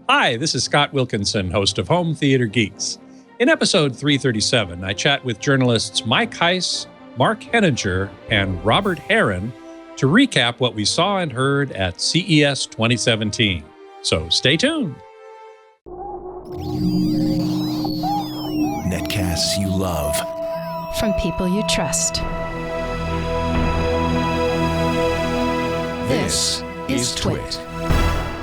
Hi, this is Scott Wilkinson, host of Home Theater Geeks. In episode 337, I chat with journalists Mike Heiss, Mark Henninger, and Robert Heron to recap what we saw and heard at CES 2017. So stay tuned. Netcasts you love. From people you trust. This is Twit.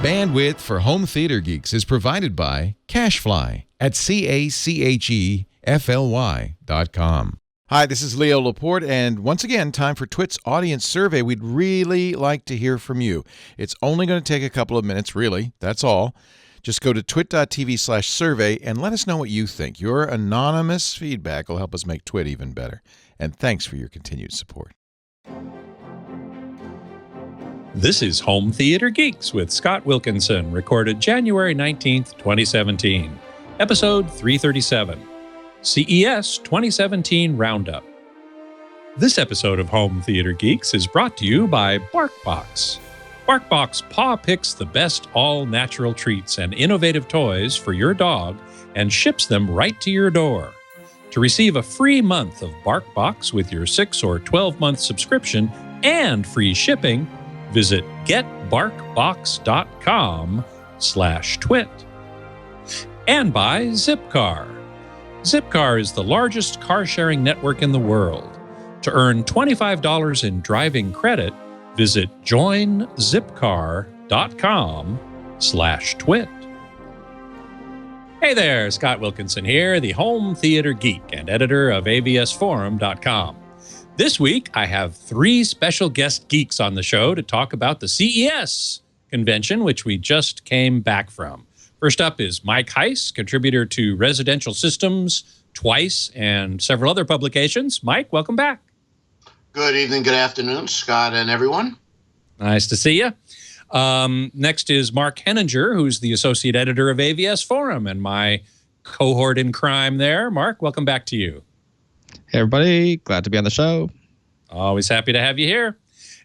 Bandwidth for Home Theater Geeks is provided by CashFly at CACHEFLY.com. Hi, this is Leo Laporte, and once again, time for Twit's audience survey. We'd really like to hear from you. It's only going to take a couple of minutes, really. That's all. Just go to twit.tv/survey and let us know what you think. Your anonymous feedback will help us make Twit even better. And thanks for your continued support. This is Home Theater Geeks with Scott Wilkinson, recorded January 19th, 2017. Episode 337, CES 2017 Roundup. This episode of Home Theater Geeks is brought to you by BarkBox. BarkBox paw picks the best all-natural treats and innovative toys for your dog and ships them right to your door. To receive a free month of BarkBox with your 6 or 12-month subscription and free shipping, visit getbarkbox.com/twit. And by Zipcar. Zipcar is the largest car-sharing network in the world. To earn $25 in driving credit, visit joinzipcar.com/twit. Hey there, Scott Wilkinson here, the Home Theater Geek and editor of avsforum.com. This week, I have 3 special guest geeks on the show to talk about the CES convention, which we just came back from. First up is Mike Heiss, contributor to Residential Systems, Twice, and several other publications. Mike, welcome back. Good evening, good afternoon, Scott and everyone. Nice to see you. Next is Mark Henninger, who's the associate editor of AVS Forum and my cohort in crime there. Mark, welcome back to you. Hey, everybody. Glad to be on the show. Always happy to have you here.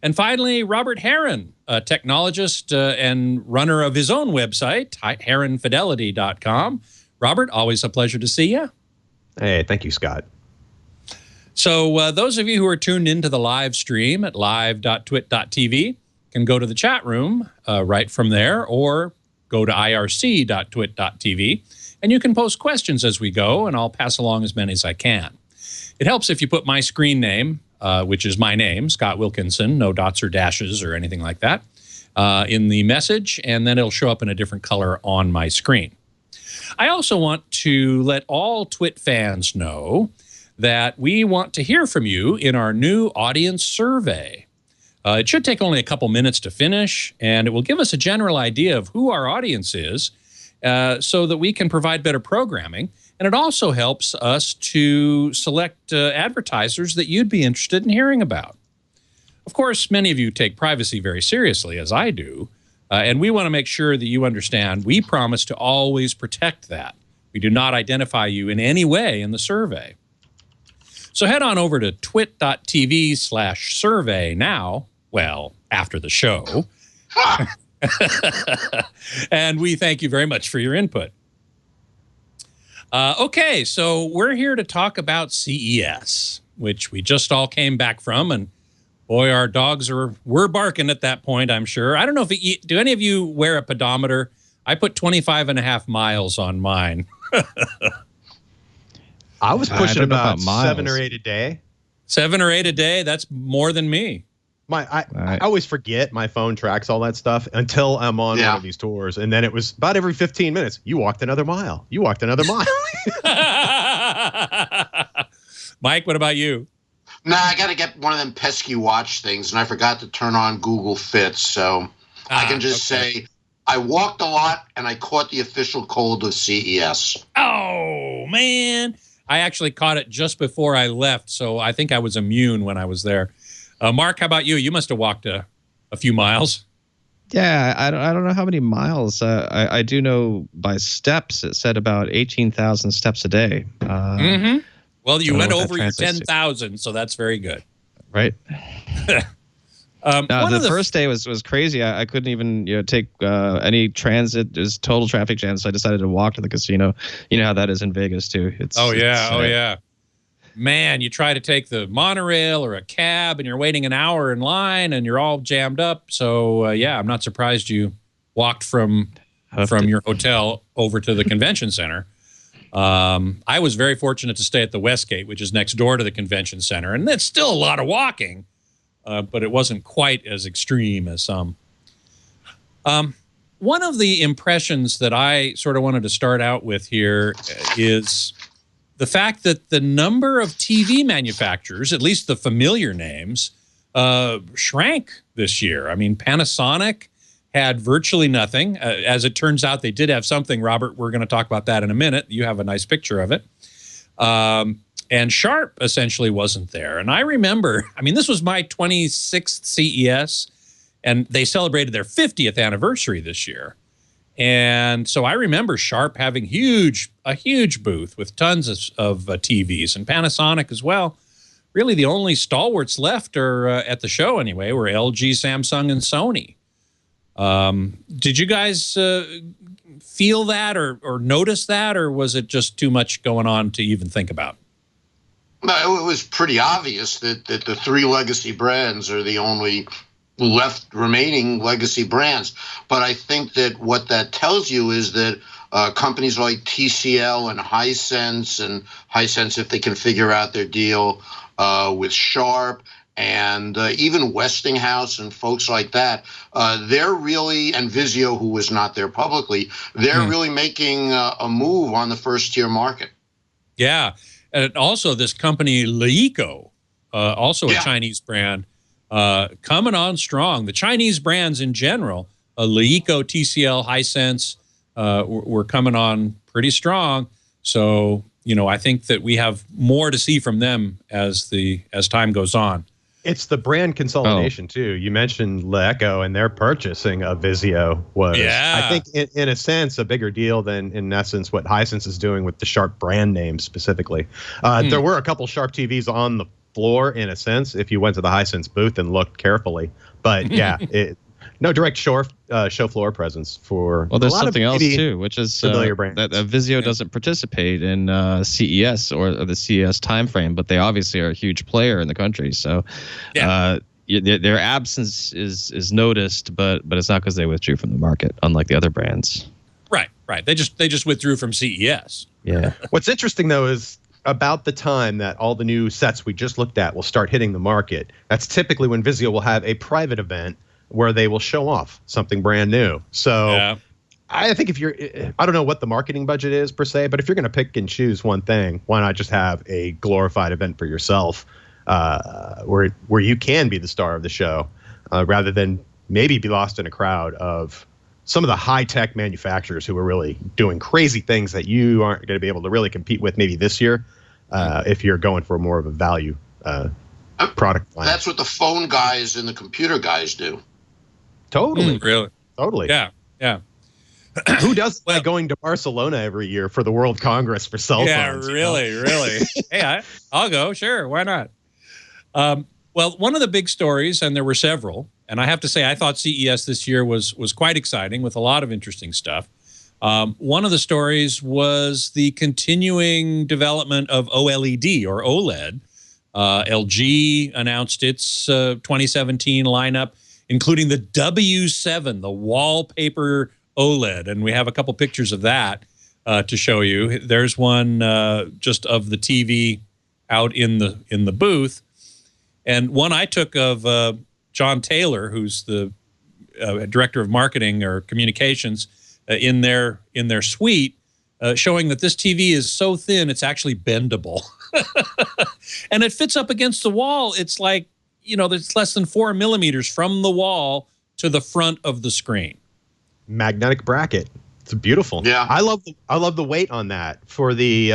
And finally, Robert Heron, a technologist and runner of his own website, heronfidelity.com. Robert, always a pleasure to see you. Hey, thank you, Scott. So those of you who are tuned into the live stream at live.twit.tv can go to the chat room right from there, or go to irc.twit.tv, and you can post questions as we go, and I'll pass along as many as I can. It helps if you put my screen name, which is my name, Scott Wilkinson, no dots or dashes or anything like that, in the message, and then it'll show up in a different color on my screen. I also want to let all Twit fans know that we want to hear from you in our new audience survey. It should take only a couple minutes to finish, and it will give us a general idea of who our audience is so that we can provide better programming. And it also helps us to select advertisers that you'd be interested in hearing about. Of course, many of you take privacy very seriously, as I do, and we want to make sure that you understand we promise to always protect that. We do not identify you in any way in the survey. So head on over to twit.tv/survey now, well, after the show. And we thank you very much for your input. Okay, so we're here to talk about CES, which we just all came back from, and boy, our dogs were barking at that point, I'm sure. I don't know if do any of you wear a pedometer? I put 25.5 miles on mine. I was pushing about 7 or 8 a day. 7 or 8 a day? That's more than me. I always forget my phone tracks all that stuff until I'm on one of these tours, and then it was about every 15 minutes. You walked another mile. You walked another mile. Mike, what about you? Nah, I got to get one of them pesky watch things, and I forgot to turn on Google Fit, so I can just say I walked a lot, and I caught the official cold of CES. Oh, man. I actually caught it just before I left, so I think I was immune when I was there. Mark, how about you? You must have walked a few miles. Yeah, I don't know how many miles. I do know by steps. It said about 18,000 steps a day. Well, you went over your 10,000, so that's very good. Right. The first day was crazy. I couldn't even take any transit. There's total traffic jam, so I decided to walk to the casino. You know how that is in Vegas too. Oh yeah. Man, you try to take the monorail or a cab, and you're waiting an hour in line, and you're all jammed up. So yeah, I'm not surprised you walked from your hotel over to the convention center. I was very fortunate to stay at the Westgate, which is next door to the convention center, and it's still a lot of walking. But it wasn't quite as extreme as some. One of the impressions that I sort of wanted to start out with here is the fact that the number of TV manufacturers, at least the familiar names, shrank this year. I mean, Panasonic had virtually nothing. As it turns out, they did have something, Robert. We're going to talk about that in a minute. You have a nice picture of it. And Sharp essentially wasn't there. And I remember, I mean, this was my 26th CES, and they celebrated their 50th anniversary this year. And so I remember Sharp having a huge booth with tons of TVs, and Panasonic as well. Really, the only stalwarts left are at the show anyway were LG, Samsung, and Sony. Did you guys feel that or notice that, or was it just too much going on to even think about? No, it was pretty obvious that the three legacy brands are the only left remaining legacy brands. But I think that what that tells you is that companies like TCL and Hisense, if they can figure out their deal with Sharp, and even Westinghouse and folks like that, they're really, and Vizio, who was not there publicly, they're really making a move on the first-tier market. Yeah. And also this company, Leico, also a Chinese brand, coming on strong. The Chinese brands in general, Leico, TCL, Hisense, were coming on pretty strong. So, I think that we have more to see from them as time goes on. It's the brand consolidation, too. You mentioned Leico, and their purchasing of Vizio was, I think, in a sense, a bigger deal than, in essence, what Hisense is doing with the Sharp brand name specifically. There were a couple Sharp TVs on the floor, in a sense, if you went to the Hisense booth and looked carefully. But, yeah, no direct show floor presence for there's something else too, which is familiar brands. That Vizio doesn't participate in CES or the CES timeframe, but they obviously are a huge player in the country. So their absence is noticed, but it's not because they withdrew from the market, unlike the other brands. Right. They just withdrew from CES. Yeah. What's interesting though is about the time that all the new sets we just looked at will start hitting the market. That's typically when Vizio will have a private event where they will show off something brand new. So I think I don't know what the marketing budget is per se, but if you're going to pick and choose one thing, why not just have a glorified event for yourself where you can be the star of the show rather than maybe be lost in a crowd of some of the high-tech manufacturers who are really doing crazy things that you aren't going to be able to really compete with maybe this year if you're going for more of a value product line. That's what the phone guys and the computer guys do. Totally. Really? Totally. Yeah. Who doesn't like going to Barcelona every year for the World Congress for cell phones? Really. Hey, I'll go. Sure. Why not? Well, one of the big stories, and there were several, and I have to say I thought CES this year was quite exciting with a lot of interesting stuff. One of the stories was the continuing development of OLED or OLED. LG announced its 2017 lineup, including the W7, the wallpaper OLED. And we have a couple pictures of that to show you. There's one just of the TV out in the booth. And one I took of John Taylor, who's the director of marketing or communications in their suite, showing that this TV is so thin it's actually bendable. And it fits up against the wall. It's like, there's less than 4 millimeters from the wall to the front of the screen. Magnetic bracket. It's beautiful. Yeah. I love the weight on that for the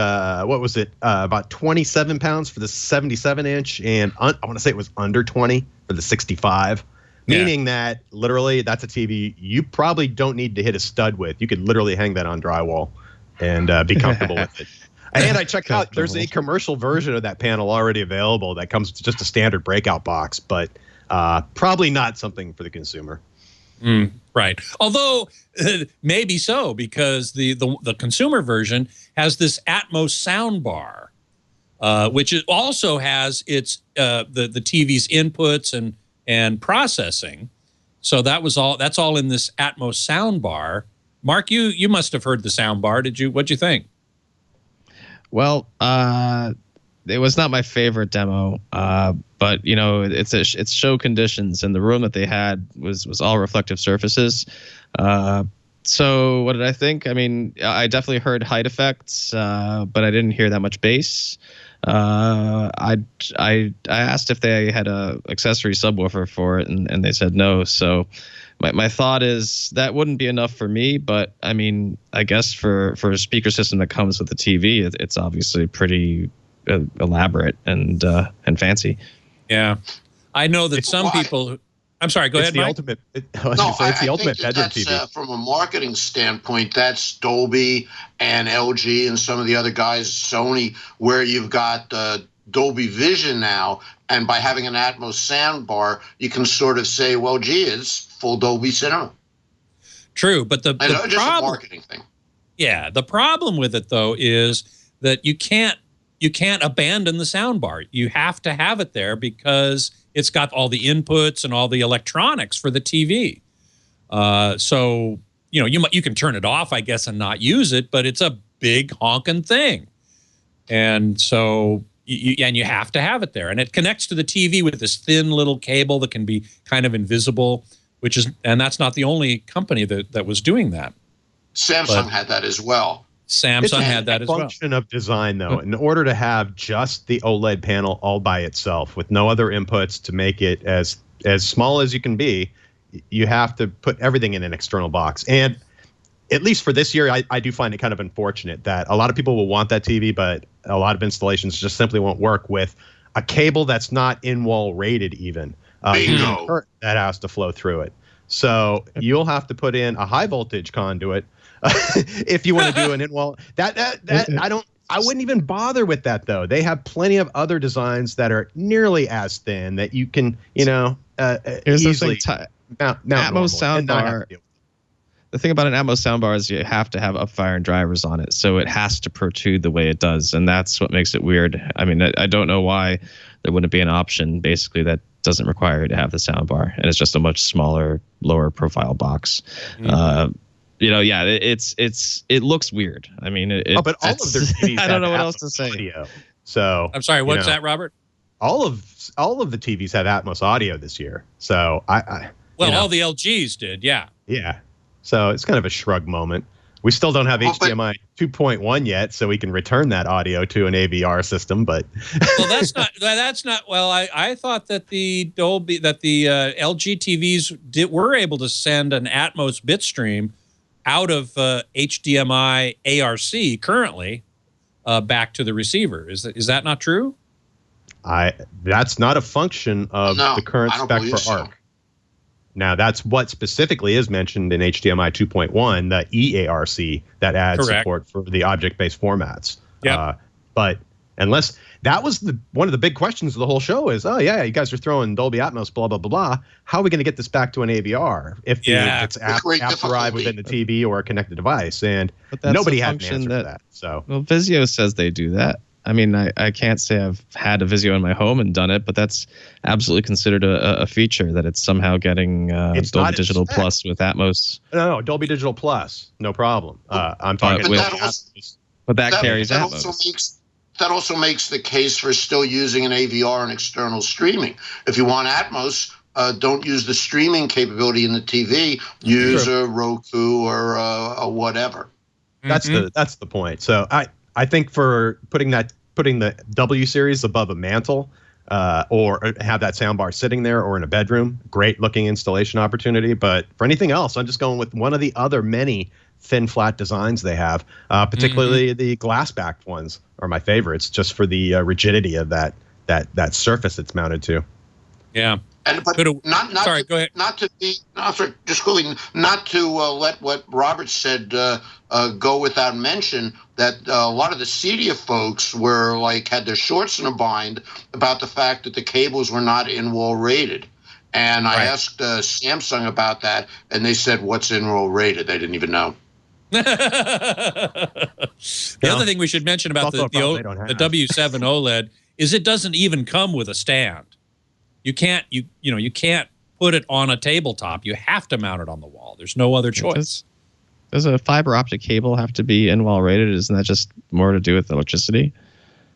what was it? About 27 pounds for the 77-inch, and I want to say it was under 20 for the 65. Meaning that literally that's a TV you probably don't need to hit a stud with. You could literally hang that on drywall and be comfortable with it. And I checked out, there's a commercial version of that panel already available that comes with just a standard breakout box. But Probably not something for the consumer. Right. Although maybe so, because the consumer version has this Atmos sound bar, which also has its the TV's inputs and processing. So that's all in this Atmos sound bar. Mark, you must have heard the sound bar. What'd you think? Well, it was not my favorite demo, but it's show conditions, and the room that they had was all reflective surfaces. So what did I think? I mean, I definitely heard height effects, but I didn't hear that much bass. I asked if they had a accessory subwoofer for it, and they said no. So my thought is that wouldn't be enough for me, but I mean, I guess for a speaker system that comes with the TV, it's obviously pretty elaborate and fancy. Yeah, I know that some people. I'm sorry. Go ahead, Mike. It's the ultimate bedroom TV. From a marketing standpoint, that's Dolby and LG and some of the other guys, Sony, where you've got Dolby Vision now, and by having an Atmos sound bar, you can sort of say, well, gee, it's full Dolby cinema. True, but the just problem, a marketing thing. Yeah, the problem with it though is that you can't abandon the sound bar. You have to have it there because it's got all the inputs and all the electronics for the TV. So you can turn it off, I guess, and not use it, but it's a big honking thing, and so you have to have it there, and it connects to the TV with this thin little cable that can be kind of invisible, and that's not the only company that was doing that. Samsung had that as well. Samsung had that as well. It's a function of design, though. In order to have just the OLED panel all by itself with no other inputs to make it as small as you can be, you have to put everything in an external box. And at least for this year, I do find it kind of unfortunate that a lot of people will want that TV, but a lot of installations just simply won't work with a cable that's not in-wall rated even. That has to flow through it. So you'll have to put in a high voltage conduit if you want to do an in-wall. I wouldn't even bother with that, though. They have plenty of other designs that are nearly as thin that you can, easily mount Atmos soundbar. The thing about an Atmos soundbar is you have to have upfire and drivers on it, so it has to protrude the way it does, and that's what makes it weird. I mean, I don't know why there wouldn't be an option basically that doesn't require you to have the soundbar, and it's just a much smaller, lower profile box. Mm-hmm. It looks weird. I mean, but all of their TVs I don't know what Atmos else to say. Audio. So I'm sorry, what's that, Robert? All of the TVs have Atmos audio this year. So all the LGs did, yeah. Yeah. So it's kind of a shrug moment. We still don't have HDMI 2.1 yet, so we can return that audio to an AVR system. But that's not. Well, I thought that the LG TVs were able to send an Atmos bitstream out of HDMI ARC currently back to the receiver. Is that not true? That's not a function of the current spec for ARC. Now, that's what specifically is mentioned in HDMI 2.1, the EARC, that adds support for the object-based formats. Yeah. But unless that was one of the big questions of the whole show is, you guys are throwing Dolby Atmos, blah, blah, blah, blah. How are we going to get this back to an AVR if it's app arrive within the TV or a connected device? And nobody had an answer for that. So, well, Vizio says they do that. I mean, I can't say I've had a Vizio in my home and done it, but that's absolutely considered a feature that it's somehow getting Dolby Digital Plus with Atmos. No, Dolby Digital Plus, no problem. I'm talking but that carries Atmos. That also makes the case for still using an AVR and external streaming. If you want Atmos, don't use the streaming capability in the TV. Use a Roku or a whatever. That's the point. So I think for putting the W series above a mantle or have that soundbar sitting there or in a bedroom, great looking installation opportunity. But for anything else, I'm just going with one of the other many thin flat designs they have, particularly the glass backed ones are my favorites just for the rigidity of that surface it's mounted to. Yeah. Go ahead. Not to let what Robert said go without mention, that a lot of the Cedia folks had their shorts in a bind about the fact that the cables were not in-wall rated. And I asked Samsung about that, and they said, what's in-roll rated? They didn't even know. The other thing we should mention about the W7 OLED is it doesn't even come with a stand. You can't you can't put it on a tabletop. You have to mount it on the wall. There's no other choice. Does a fiber optic cable have to be in-wall rated? Isn't that just more to do with electricity?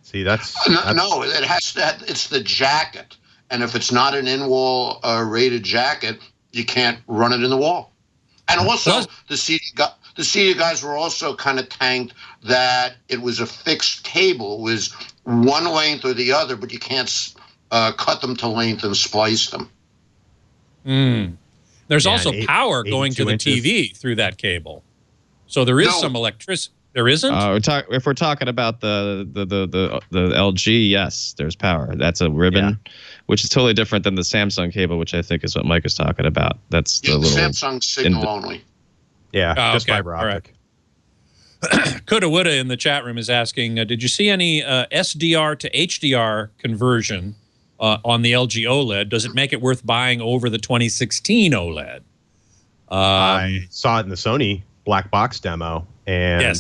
See, that's no. It has to. It's the jacket, and if it's not an in-wall rated jacket, you can't run it in the wall. And also, the CD guys were also kind of tanked that it was a fixed cable. It was one length or the other, but you can't cut them to length and splice them. There's also power going to the TV through that cable. So there is some electricity. There isn't? If we're talking about the LG, yes, there's power. That's a ribbon, which is totally different than the Samsung cable, which I think is what Mike is talking about. That's the little Samsung signal only. Yeah, just fiber optic. Right. Coulda Woulda in the chat room is asking, did you see any SDR to HDR conversion on the LG OLED? Does it make it worth buying over the 2016 OLED? I saw it in the Sony black box demo, and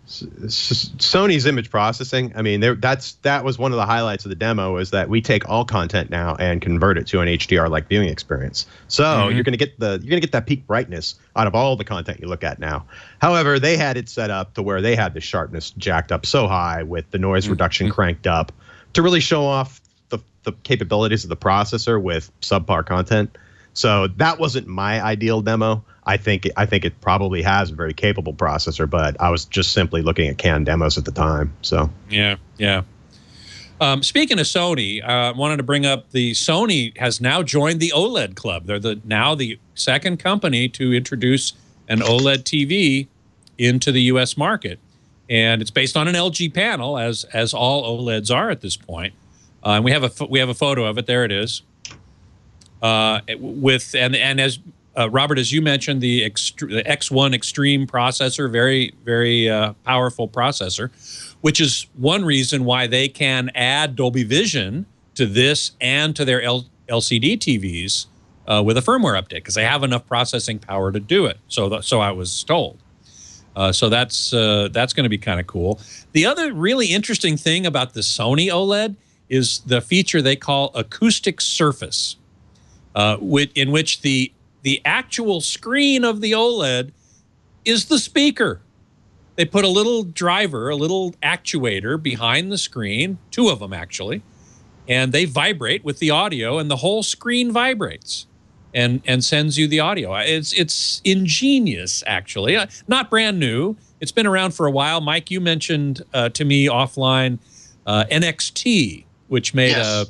Sony's image processing. I mean, that was one of the highlights of the demo, is that we take all content now and convert it to an HDR-like viewing experience. So you're gonna get that peak brightness out of all the content you look at now. However, they had it set up to where they had the sharpness jacked up so high with the noise reduction cranked up to really show off the capabilities of the processor with subpar content. So that wasn't my ideal demo. I think it probably has a very capable processor, but I was just simply looking at canned demos at the time. So yeah. Speaking of Sony, I wanted to bring up the Sony has now joined the OLED club. They're now the second company to introduce an OLED TV into the U.S. market, and it's based on an LG panel, as all OLEDs are at this point. And we have a photo of it. There it is. As Robert, as you mentioned, the X1 Extreme processor, very, very powerful processor, which is one reason why they can add Dolby Vision to this and to their LCD TVs with a firmware update, because they have enough processing power to do it. So I was told. So that's going to be kind of cool. The other really interesting thing about the Sony OLED is the feature they call acoustic surface, in which the actual screen of the OLED is the speaker. They put a little driver, a little actuator behind the screen, two of them actually, and they vibrate with the audio, and the whole screen vibrates and sends you the audio. It's ingenious, actually. Not brand new. It's been around for a while. Mike, you mentioned to me offline NXT, which made a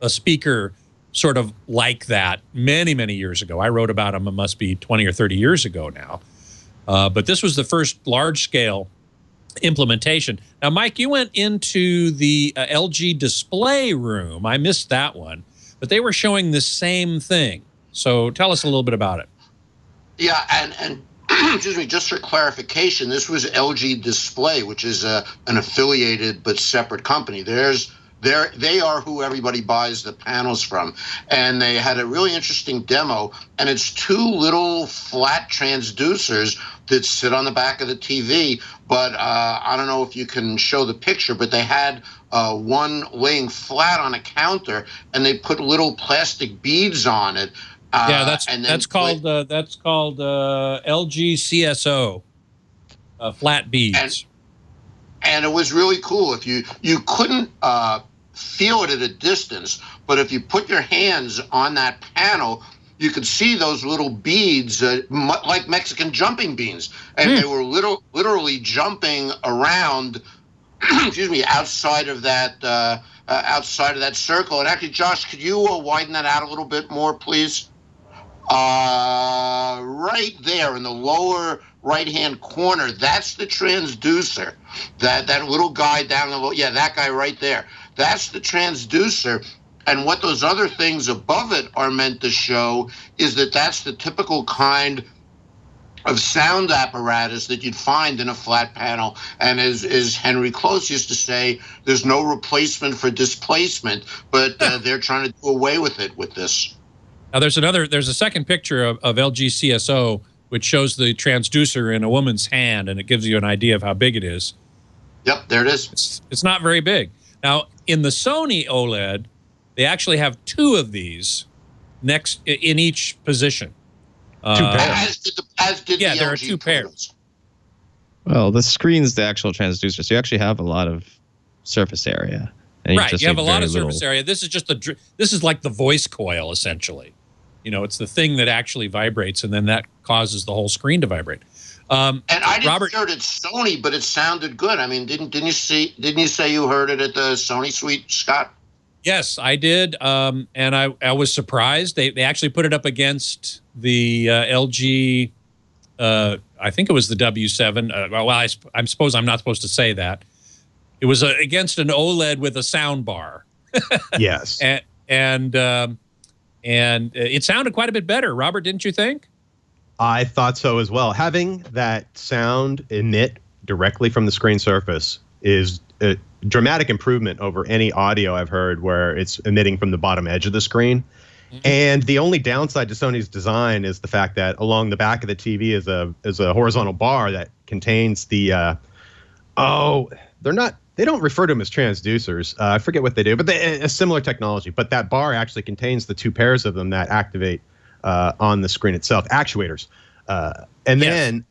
speaker sort of like that many, many years ago. I wrote about them. It must be 20 or 30 years ago now. But this was the first large-scale implementation. Now, Mike, you went into the LG display room. I missed that one. But they were showing the same thing. So tell us a little bit about it. Yeah, and excuse me, just for clarification, this was LG Display, which is an affiliated but separate company. They are who everybody buys the panels from. And they had a really interesting demo, and it's two little flat transducers that sit on the back of the TV. But I don't know if you can show the picture, but they had one laying flat on a counter, and they put little plastic beads on it. That's called LG CSO, flat beads. And it was really cool. If you couldn't feel it at a distance, but if you put your hands on that panel, you could see those little beads, like Mexican jumping beans, and they were literally jumping around. Excuse me, outside of that circle. And actually, Josh, could you widen that out a little bit more, please? Right there in the lower right-hand corner, that's the transducer. That little guy down the low, that guy right there. That's the transducer. And what those other things above it are meant to show is that that's the typical kind of sound apparatus that you'd find in a flat panel. And as Henry Close used to say, there's no replacement for displacement, but they're trying to do away with it with this. Now there's a second picture of LG CSO, which shows the transducer in a woman's hand, and it gives you an idea of how big it is. Yep, there it is. It's not very big. Now, in the Sony OLED, they actually have two of these next in each position. Two pairs. As did the there are LG two pairs. Well, the screen's the actual transducer, so you actually have a lot of surface area. And Right, you have a lot of little surface area. This is just this is like the voice coil, essentially. You know, it's the thing that actually vibrates, and then that causes the whole screen to vibrate. And I didn't Robert, hear it at Sony, but it sounded good. I mean, didn't you say you heard it at the Sony suite, Scott? Yes, I did, and I was surprised. They actually put it up against the LG. I think it was the W7. Well, I suppose I'm not supposed to say that. It was against an OLED with a sound bar. Yes, and it sounded quite a bit better. Robert, didn't you think? I thought so as well. Having that sound emit directly from the screen surface is a dramatic improvement over any audio I've heard where it's emitting from the bottom edge of the screen. Mm-hmm. And the only downside to Sony's design is the fact that along the back of the TV is a horizontal bar that contains the they don't refer to them as transducers. I forget what they do, but a similar technology. But that bar actually contains the two pairs of them that activate on the screen itself, actuators. Then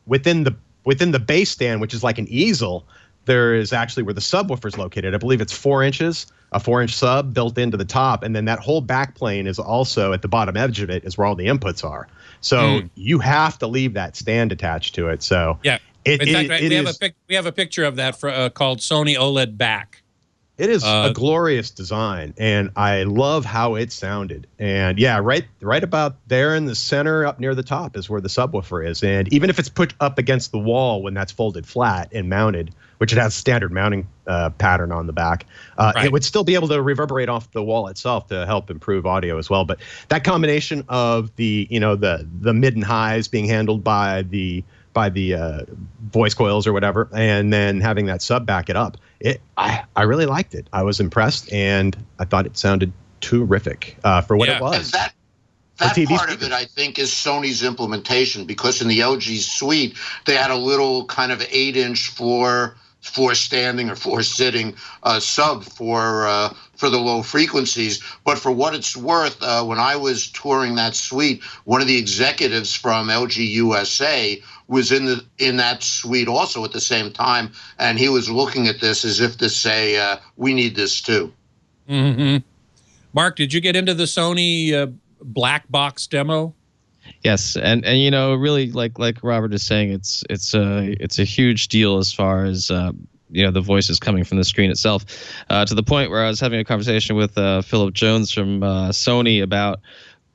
within the base stand, which is like an easel, there is actually where the subwoofer is located. I believe it's 4 inches, a 4-inch sub built into the top, and then that whole back plane is also at the bottom edge of it is where all the inputs are. So you have to leave that stand attached to it. So yeah. In fact, we have a picture of that called Sony OLED Back. It is a glorious design, and I love how it sounded. And yeah, right about there in the center, up near the top, is where the subwoofer is. And even if it's put up against the wall when that's folded flat and mounted, which it has standard mounting pattern on the back, it would still be able to reverberate off the wall itself to help improve audio as well. But that combination of the mid and highs being handled by the voice coils or whatever, and then having that sub back it up, I really liked it. I was impressed, and I thought it sounded terrific for what it was. And that part of it, I think, is Sony's implementation, because in the LG suite, they had a little kind of 8-inch for standing or for sitting sub for the low frequencies. But for what it's worth, when I was touring that suite, one of the executives from LG USA was in that suite also at the same time, and he was looking at this as if to say, we need this too. Mm-hmm. Mark, did you get into the Sony black box demo? Yes, and really like Robert is saying, it's a huge deal as far as the voices coming from the screen itself, to the point where I was having a conversation with Philip Jones from Sony about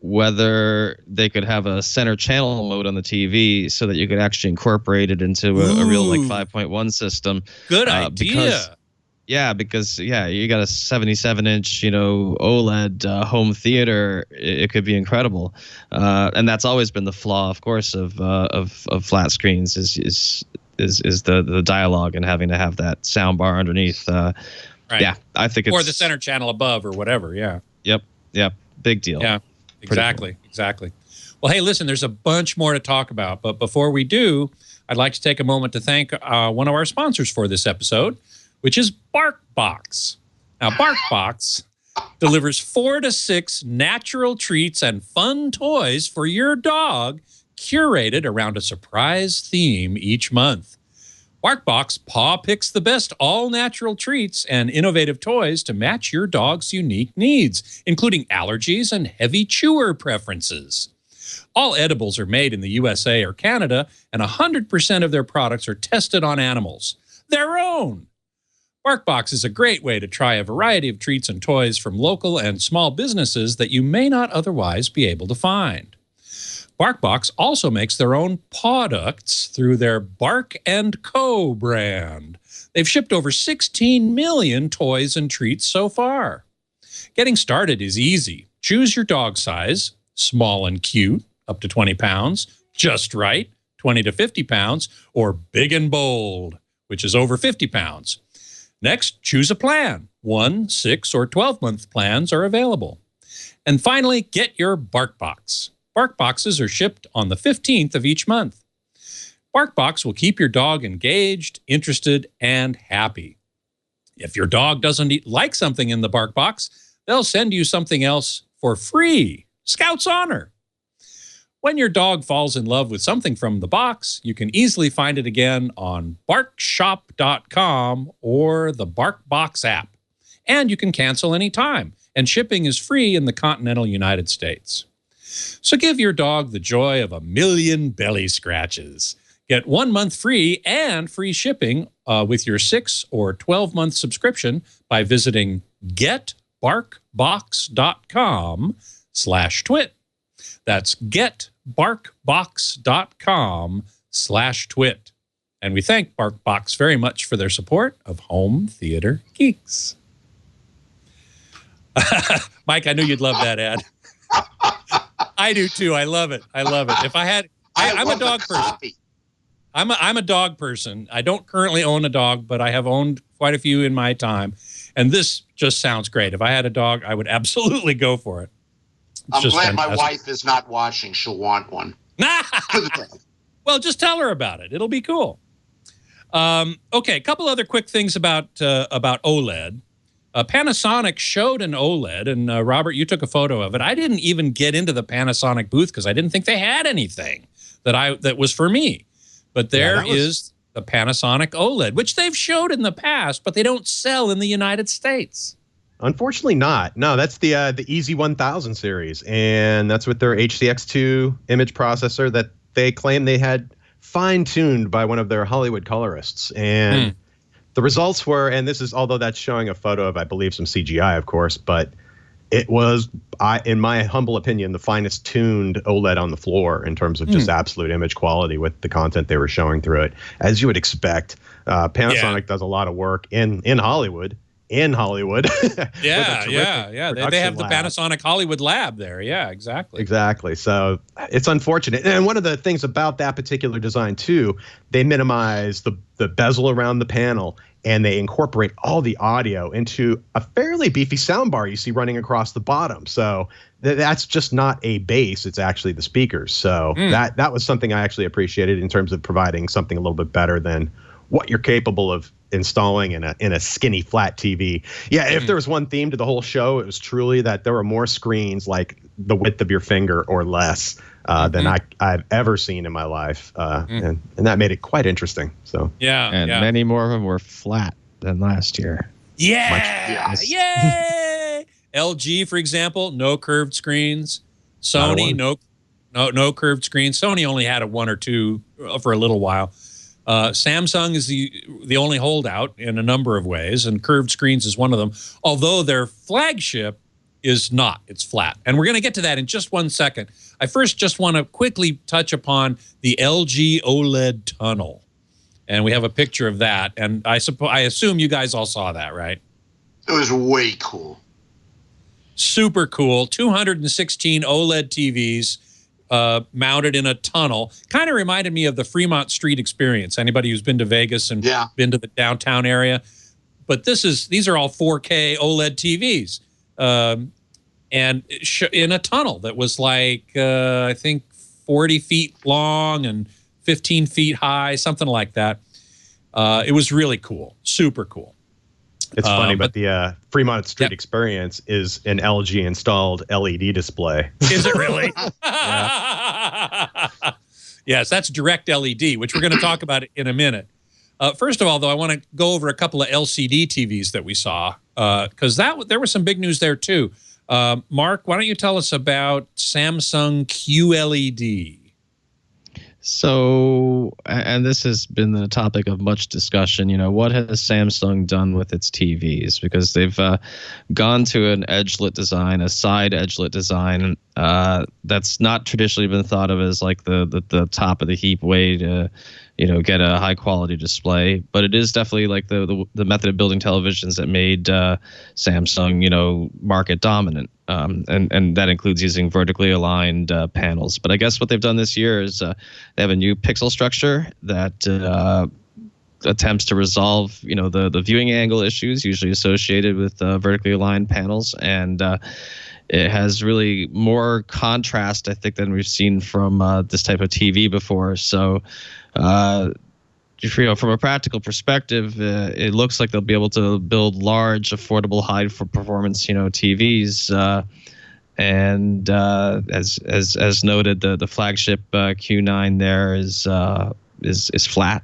whether they could have a center channel mode on the TV so that you could actually incorporate it into a real 5.1 system. Good idea. Because you got a 77-inch, OLED home theater. It could be incredible, and that's always been the flaw, of course, of flat screens is the dialogue and having to have that sound bar underneath. Yeah, I think it's or the center channel above or whatever. Yeah. Yep. Big deal. Yeah. Exactly. Well, hey, listen, there's a bunch more to talk about, but before we do, I'd like to take a moment to thank one of our sponsors for this episode, which is BarkBox. Now, BarkBox delivers 4 to 6 natural treats and fun toys for your dog, curated around a surprise theme each month. BarkBox paw picks the best all-natural treats and innovative toys to match your dog's unique needs, including allergies and heavy chewer preferences. All edibles are made in the USA or Canada, and 100% of their products are tested on animals, their own. BarkBox is a great way to try a variety of treats and toys from local and small businesses that you may not otherwise be able to find. BarkBox also makes their own products through their Bark & Co. brand. They've shipped over 16 million toys and treats so far. Getting started is easy. Choose your dog size, small and cute, up to 20 pounds, just right, 20 to 50 pounds, or big and bold, which is over 50 pounds. Next, choose a plan. 1, 6, or 12-month plans are available. And finally, get your BarkBox. BarkBoxes are shipped on the 15th of each month. BarkBox will keep your dog engaged, interested, and happy. If your dog doesn't like something in the BarkBox, they'll send you something else for free. Scout's honor. When your dog falls in love with something from the box, you can easily find it again on barkshop.com or the BarkBox app. And you can cancel anytime, and shipping is free in the continental United States. So give your dog the joy of 1,000,000 belly scratches. Get 1 month free and free shipping with your 6 or 12-month subscription by visiting getbarkbox.com/twit. That's getbarkbox.com/twit. And we thank BarkBox very much for their support of Home Theater Geeks. Mike, I knew you'd love that ad. I do too. I love it. I love it. If I had, I'm a dog person. I'm a dog person. I don't currently own a dog, but I have owned quite a few in my time. And this just sounds great. If I had a dog, I would absolutely go for it. I'm glad my wife is not watching. She'll want one. Well, just tell her about it. It'll be cool. Okay, a couple other quick things about OLED. Panasonic showed an OLED, and Robert, you took a photo of it. I didn't even get into the Panasonic booth because I didn't think they had anything that was for me. But there is the Panasonic OLED, which they've showed in the past, but they don't sell in the United States. Unfortunately not. No, that's the Easy 1000 series, and that's with their HDX2 image processor that they claim they had fine-tuned by one of their Hollywood colorists. And the results were, and this is, although that's showing a photo of, I believe, some CGI, of course, but it was, in my humble opinion, the finest tuned OLED on the floor in terms of just absolute image quality with the content they were showing through it. As you would expect, Panasonic does a lot of work in Hollywood. They have the Panasonic Hollywood lab there. Yeah, exactly. So it's unfortunate. And one of the things about that particular design too, they minimize the bezel around the panel, and they incorporate all the audio into a fairly beefy soundbar you see running across the bottom. So that's just not a bass, it's actually the speakers. So that was something I actually appreciated in terms of providing something a little bit better than what you're capable of installing in a skinny flat TV. Yeah, if there was one theme to the whole show, it was truly that there were more screens like the width of your finger or less than I've ever seen in my life, and that made it quite interesting. So many more of them were flat than last year. Yay! LG, for example, no curved screens. Sony, no curved screens. Sony only had a one or two for a little while. Samsung is the only holdout in a number of ways, and curved screens is one of them, although their flagship is not. It's flat. And we're going to get to that in just 1 second. I first just want to quickly touch upon the LG OLED tunnel. And we have a picture of that. And I assume you guys all saw that, right? It was way cool. Super cool. 216 OLED TVs. Mounted in a tunnel. Kind of reminded me of the Fremont Street experience. Anybody who's been to Vegas and been to the downtown area. But these are all 4K OLED TVs. And in a tunnel that was like, I think 40 feet long and 15 feet high, something like that. It was really cool. Super cool. It's funny, but the Fremont Street experience is an LG installed LED display. Is it really? Yes, that's direct LED, which we're going to talk about in a minute. First of all, though, I want to go over a couple of LCD TVs that we saw, because there was some big news there, too. Mark, why don't you tell us about Samsung QLED? So, and this has been the topic of much discussion, what has Samsung done with its TVs? Because they've gone to an edgelit design, a side edgelit design, that's not traditionally been thought of as like the top of the heap way to, get a high quality display. But it is definitely like the method of building televisions that made Samsung, market dominant. And that includes using vertically aligned panels. But I guess what they've done this year is they have a new pixel structure that attempts to resolve, the viewing angle issues usually associated with vertically aligned panels, and it has really more contrast, I think, than we've seen from this type of TV before. So, from a practical perspective, it looks like they'll be able to build large, affordable, high-performance, TVs. And as noted, the flagship Q9 there is flat.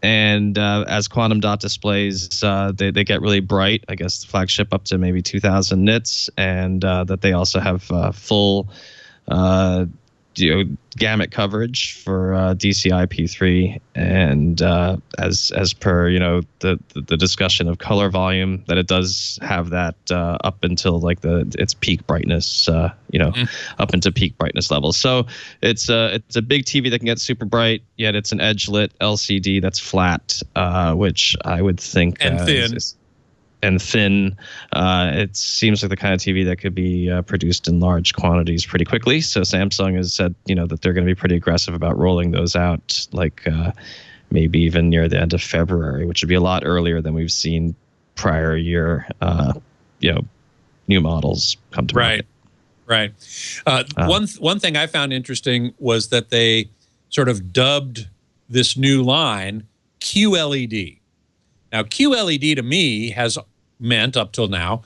And as quantum dot displays, they get really bright. I guess the flagship up to maybe 2,000 nits, and that they also have full gamut coverage for DCI-P3, and as per the discussion of color volume, that it does have that up until like its peak brightness, up into peak brightness levels. So it's a big TV that can get super bright, yet it's an edge lit LCD that's flat, which I would think and thin. And thin. It seems like the kind of TV that could be produced in large quantities pretty quickly. So Samsung has said, that they're going to be pretty aggressive about rolling those out, like maybe even near the end of February, which would be a lot earlier than we've seen prior year, new models come to market. Right. One thing I found interesting was that they sort of dubbed this new line QLED. Now, QLED to me has meant, up till now,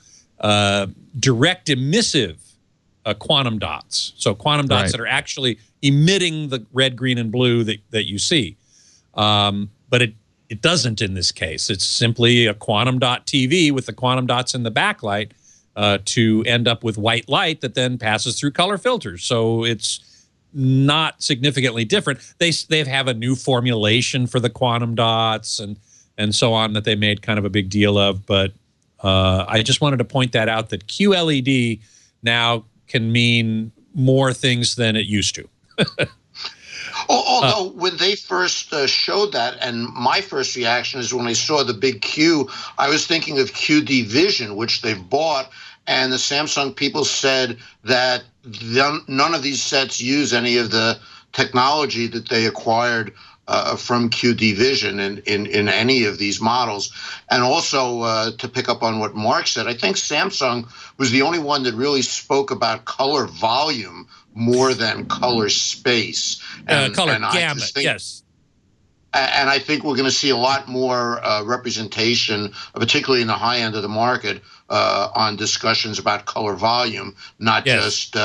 direct emissive quantum dots. So quantum dots that are actually emitting the red, green, and blue that you see. But it doesn't in this case. It's simply a quantum dot TV with the quantum dots in the backlight to end up with white light that then passes through color filters. So it's not significantly different. They have a new formulation for the quantum dots and so on that they made kind of a big deal of. But I just wanted to point that out, that QLED now can mean more things than it used to. Although when they first showed that, and my first reaction is when I saw the big Q, I was thinking of QD Vision, which they've bought, and the Samsung people said that none of these sets use any of the technology that they acquired from QD Vision in any of these models. And also, to pick up on what Mark said, I think Samsung was the only one that really spoke about color volume more than color space. And color and gamut, yes. And I think we're going to see a lot more representation, particularly in the high end of the market, on discussions about color volume, not just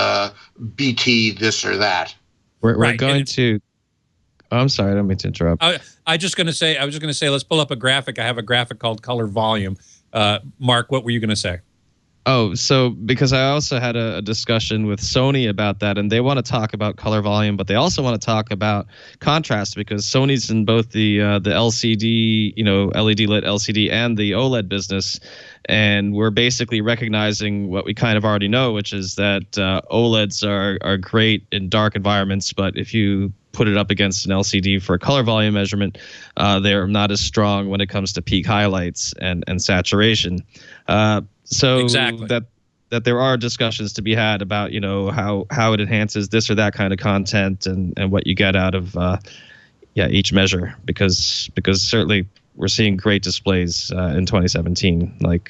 BT this or that. We're going to. Oh, I'm sorry, I don't mean to interrupt. I was just going to say, let's pull up a graphic. I have a graphic called color volume. Mark, what were you going to say? Oh, so because I also had a discussion with Sony about that, and they want to talk about color volume, but they also want to talk about contrast, because Sony's in both the LCD, LED lit LCD and the OLED business, and we're basically recognizing what we kind of already know, which is that OLEDs are great in dark environments, but if you put it up against an LCD for a color volume measurement, they're not as strong when it comes to peak highlights and saturation. So exactly. that there are discussions to be had about how it enhances this or that kind of content and what you get out of each measure, because certainly we're seeing great displays in 2017, like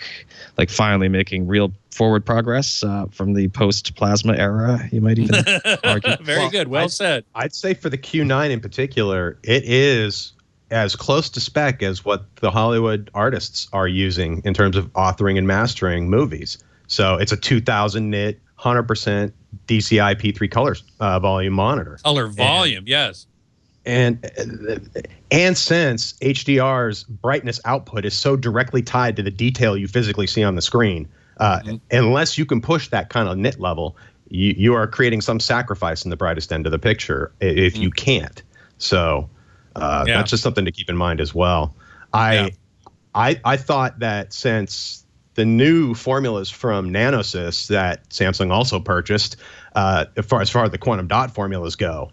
finally making real forward progress from the post-plasma era, you might even argue. Very good. Well said. I'd say for the Q9 in particular, it is as close to spec as what the Hollywood artists are using in terms of authoring and mastering movies. So it's a 2,000 nit, 100% DCI P3 color volume monitor. Color volume, yes. And since HDR's brightness output is so directly tied to the detail you physically see on the screen, unless you can push that kind of nit level, you are creating some sacrifice in the brightest end of the picture if you can't. So that's just something to keep in mind as well. I thought that since the new formulas from Nanosys that Samsung also purchased, as far as the quantum dot formulas go,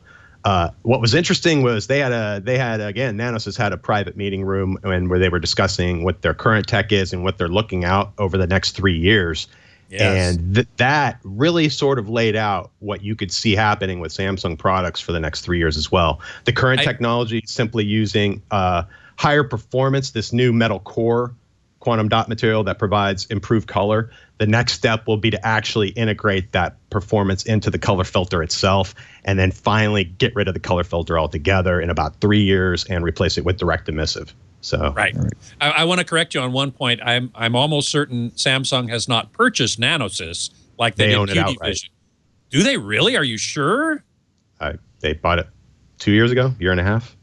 what was interesting was Nanosys had a private meeting room where they were discussing what their current tech is and what they're looking out over the next 3 years. Yes. And that really sort of laid out what you could see happening with Samsung products for the next 3 years as well. The current technology is simply using higher performance, this new metal core quantum dot material that provides improved color. The next step will be to actually integrate that performance into the color filter itself, and then finally get rid of the color filter altogether in about 3 years and replace it with direct emissive. So right. I want to correct you on one point. I'm almost certain Samsung has not purchased Nanosys like they did own it QD outright. Vision. Do they really? Are you sure? They bought it 2 years ago, year and a half.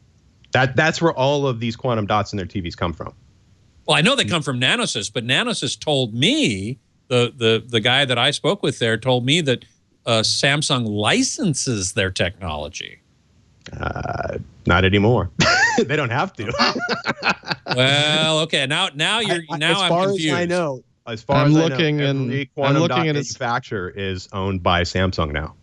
That's where all of these quantum dots in their TVs come from. Well, I know they come from Nanosys, but Nanosys told me, the guy that I spoke with there told me that Samsung licenses their technology. Not anymore. They don't have to. Well, okay. Now you're I'm confused. As I know, as far as I know, every quantum dot manufacturer is owned by Samsung now.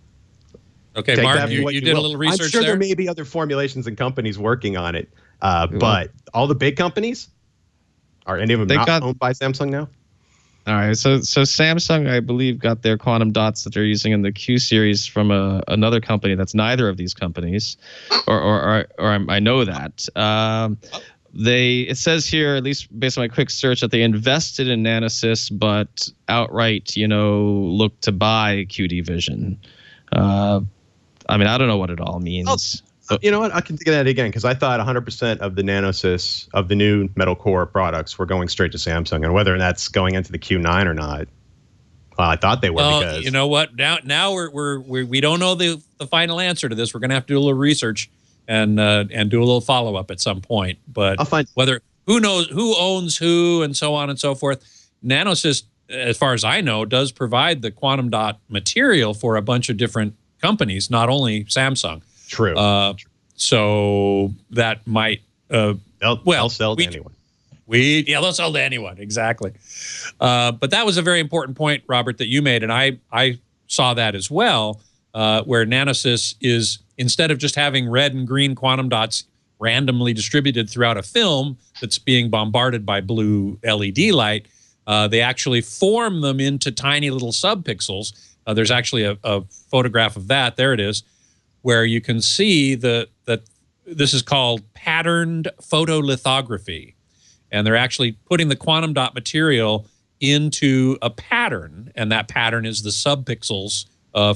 Okay, Take Mark, you did a little research I'm sure there may be other formulations and companies working on it, but all the big companies, are any of them not owned by Samsung now? All right, so Samsung, I believe, got their quantum dots that they're using in the Q series from another company that's neither of these companies, or I know that. It says here, at least based on my quick search, that they invested in Nanosys, but outright, looked to buy QD Vision. I mean, I don't know what it all means. You know what? I can think of that again, because I thought 100% of the Nanosys of the new metal core products were going straight to Samsung, and whether that's going into the Q9 or not, I thought they were. Well, because you know what? Now we don't know the final answer to this. We're going to have to do a little research and do a little follow up at some point. But I'll find who knows who owns who and so on and so forth. Nanosys, as far as I know, does provide the quantum dot material for a bunch of different companies, not only Samsung. True. So that might they'll sell to anyone. They'll sell to anyone, exactly. But that was a very important point, Robert, that you made, and I saw that as well, where Nanosys is, instead of just having red and green quantum dots randomly distributed throughout a film that's being bombarded by blue LED light, they actually form them into tiny little subpixels. There's actually a photograph of that. There it is, where you can see that this is called patterned photolithography. And they're actually putting the quantum dot material into a pattern, and that pattern is the subpixels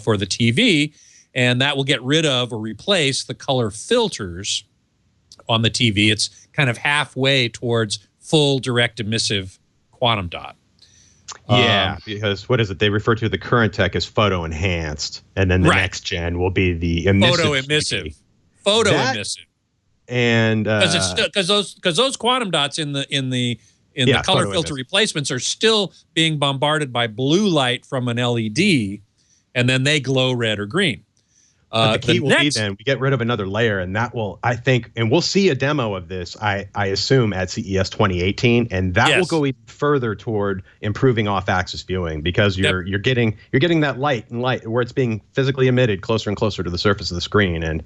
for the TV, and that will get rid of or replace the color filters on the TV. It's kind of halfway towards full direct emissive quantum dot. Yeah, because what is it? They refer to the current tech as photo enhanced, and then the next gen will be the emissive. Photo emissive. And because those quantum dots in the color filter replacements are still being bombarded by blue light from an LED, and then they glow red or green. The key will be then we get rid of another layer, and that will, I think, and we'll see a demo of this, I assume, at CES 2018, and that will go even further toward improving off-axis viewing, because you're getting that light where it's being physically emitted closer and closer to the surface of the screen, and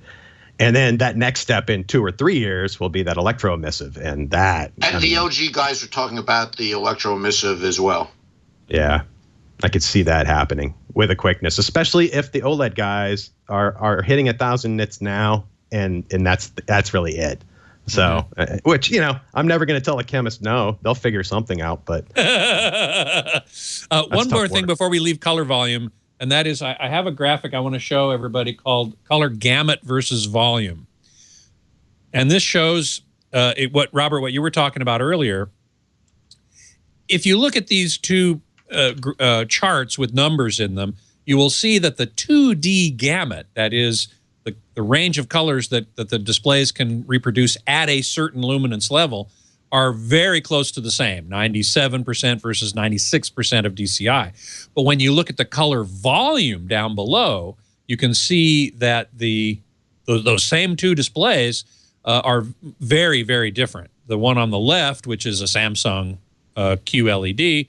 then that next step in 2 or 3 years will be that electroemissive, and that. And the LG guys are talking about the electroemissive as well. Yeah, I could see that happening with a quickness, especially if the OLED guys are hitting 1,000 nits now, and that's really it. So, which, I'm never going to tell a chemist no. They'll figure something out. But one more thing before we leave color volume, and that is I have a graphic I want to show everybody called color gamut versus volume, and this shows what you were talking about earlier. If you look at these two charts with numbers in them, you will see that the 2D gamut, that is the range of colors that the displays can reproduce at a certain luminance level, are very close to the same, 97% versus 96% of DCI. But when you look at the color volume down below, you can see that those same two displays are very, very different. The one on the left, which is a Samsung QLED,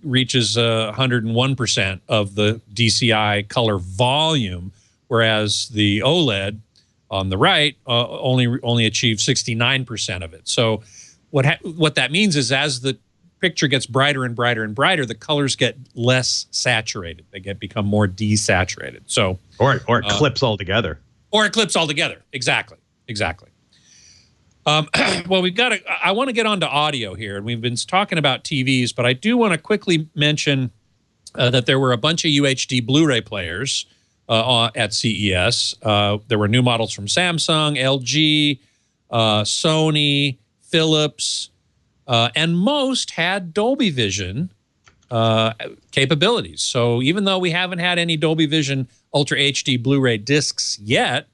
reaches 101% of the DCI color volume, whereas the OLED on the right only achieves 69% of it. So what that means is, as the picture gets brighter and brighter and brighter, the colors get less saturated. They become more desaturated. So or it clips altogether. Or it clips altogether. Exactly. Well, I want to get on to audio here, and we've been talking about TVs, but I do want to quickly mention that there were a bunch of UHD Blu-ray players at CES. There were new models from Samsung, LG, Sony, Philips, and most had Dolby Vision capabilities. So even though we haven't had any Dolby Vision Ultra HD Blu-ray discs yet,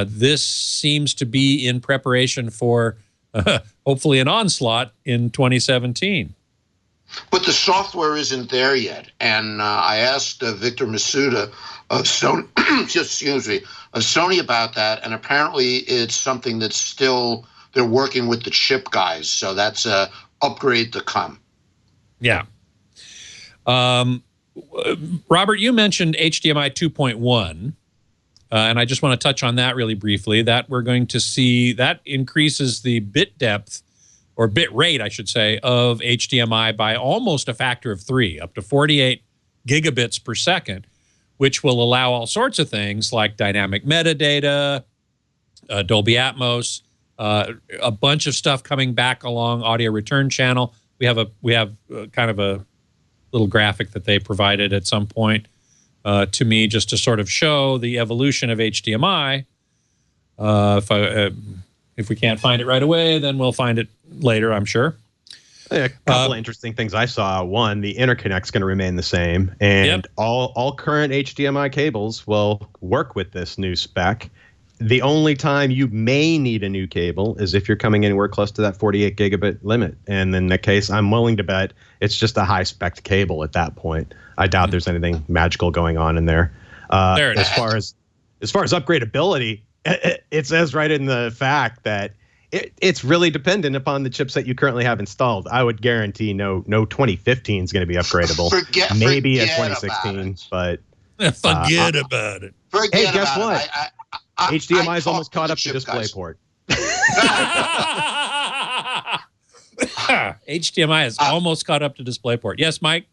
this seems to be in preparation for hopefully an onslaught in 2017. But the software isn't there yet. And I asked Victor Masuda of Sony, of Sony about that, and apparently it's something that's still, they're working with the chip guys, so that's a upgrade to come. Yeah. Robert, you mentioned HDMI 2.1, and I just want to touch on that really briefly. That we're going to see, that increases the bit depth, or bit rate, I should say, of HDMI by almost a factor of 3, up to 48 gigabits per second, which will allow all sorts of things like dynamic metadata, Dolby Atmos, a bunch of stuff coming back along audio return channel. We have kind of a little graphic that they provided at some point to me, just to sort of show the evolution of HDMI. If we can't find it right away, then we'll find it later, I'm sure. A couple of interesting things I saw. One, the interconnect's going to remain the same, and all current HDMI cables will work with this new spec. The only time you may need a new cable is if you're coming anywhere close to that 48 gigabit limit. And in that case, I'm willing to bet it's just a high-spec cable at that point. I doubt there's anything magical going on in there. As far as upgradability, it says right in the fact that it's really dependent upon the chips that you currently have installed. I would guarantee no 2015 is going to be upgradable. Maybe a 2016, but forget about it. Hey, guess what? HDMI is almost caught up to DisplayPort. HDMI is almost caught up to DisplayPort. Yes, Mike?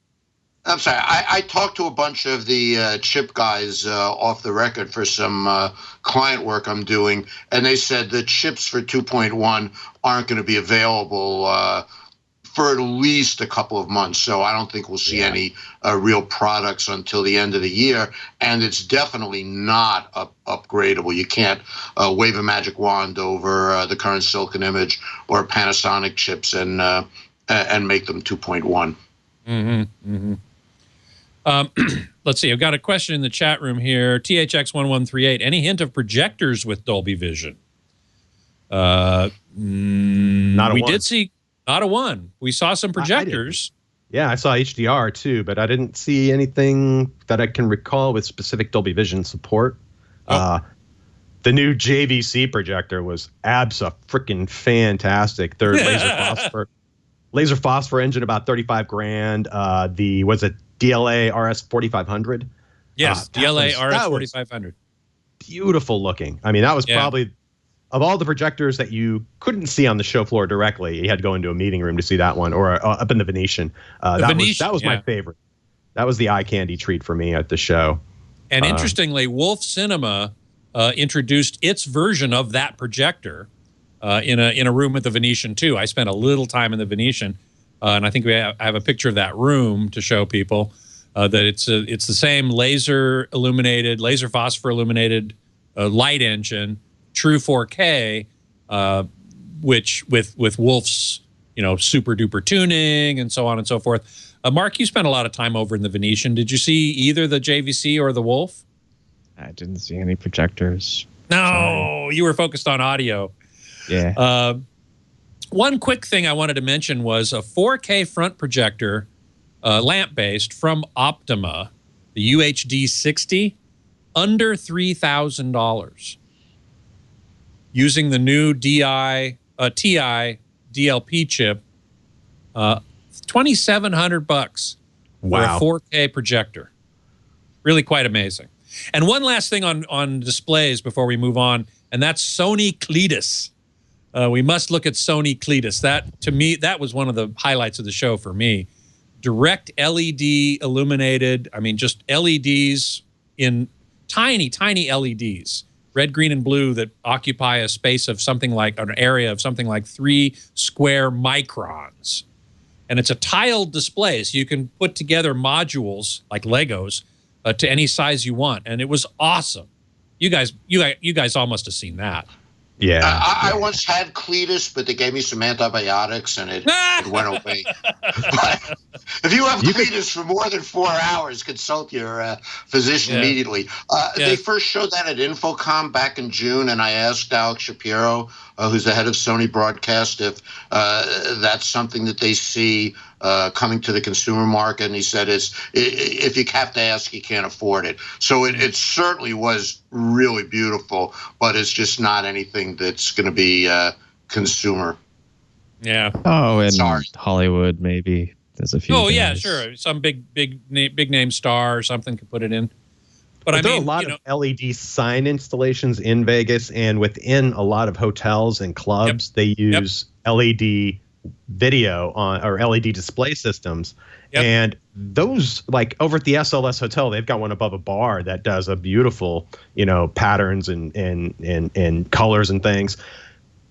I'm sorry. I talked to a bunch of the chip guys off the record for some client work I'm doing, and they said the chips for 2.1 aren't going to be available for at least a couple of months. So I don't think we'll see any real products until the end of the year. And it's definitely not upgradable. You can't wave a magic wand over the current Silicon Image or Panasonic chips and make them 2.1. Let's see. I've got a question in the chat room here. THX1138. Any hint of projectors with Dolby Vision? Not a one. We did see not a one. We saw some projectors. I saw HDR too, but I didn't see anything that I can recall with specific Dolby Vision support. The new JVC projector was abso-freaking fantastic. Third laser phosphor engine, about 35 grand. Was it DLA RS 4500? Yes, DLA RS 4500. Beautiful looking. I mean, that was probably, of all the projectors that you couldn't see on the show floor directly, you had to go into a meeting room to see that one, or up in the Venetian. That was my favorite. That was the eye candy treat for me at the show. And interestingly, Wolf Cinema introduced its version of that projector in a room at the Venetian too. I spent a little time in the Venetian, and I think I have a picture of that room to show people that it's the same laser phosphor illuminated light engine, true 4K, which with Wolf's super duper tuning and so on and so forth. Mark, you spent a lot of time over in the Venetian. Did you see either the JVC or the Wolf? I didn't see any projectors. No, Sorry. You were focused on audio. Yeah. One quick thing I wanted to mention was a 4K front projector, lamp-based, from Optima, the UHD 60, under $3,000, using the new TI DLP chip, $2,700 for a 4K projector. Really quite amazing. And one last thing on displays before we move on, and that's Sony CLEDIS. We must look at Sony CLEDIS. That, to me, that was one of the highlights of the show for me. Direct LED illuminated, I mean, just LEDs in tiny, tiny LEDs, red, green, and blue, that occupy a space of something like, an area of something like 3 square microns. And it's a tiled display, so you can put together modules like Legos to any size you want. And it was awesome. You guys all must have seen that. Yeah. I once had CLEDIS, but they gave me some antibiotics and it went away. But if you have CLEDIS for more than 4 hours, consult your physician immediately. They first showed that at Infocom back in June, and I asked Alex Shapiro, who's the head of Sony Broadcast, if that's something that they see coming to the consumer market, and he said if you have to ask, you can't afford it. So it certainly was really beautiful, but it's just not anything that's going to be consumer. Yeah. Oh, and Hollywood maybe. There's a few. Oh yeah, things. sure. Some big name star or something could put it in. But I mean, there are a lot of LED sign installations in Vegas, and within a lot of hotels and clubs, they use LED video or LED display systems. And those, like over at the SLS Hotel, they've got one above a bar that does a beautiful, patterns and colors and things.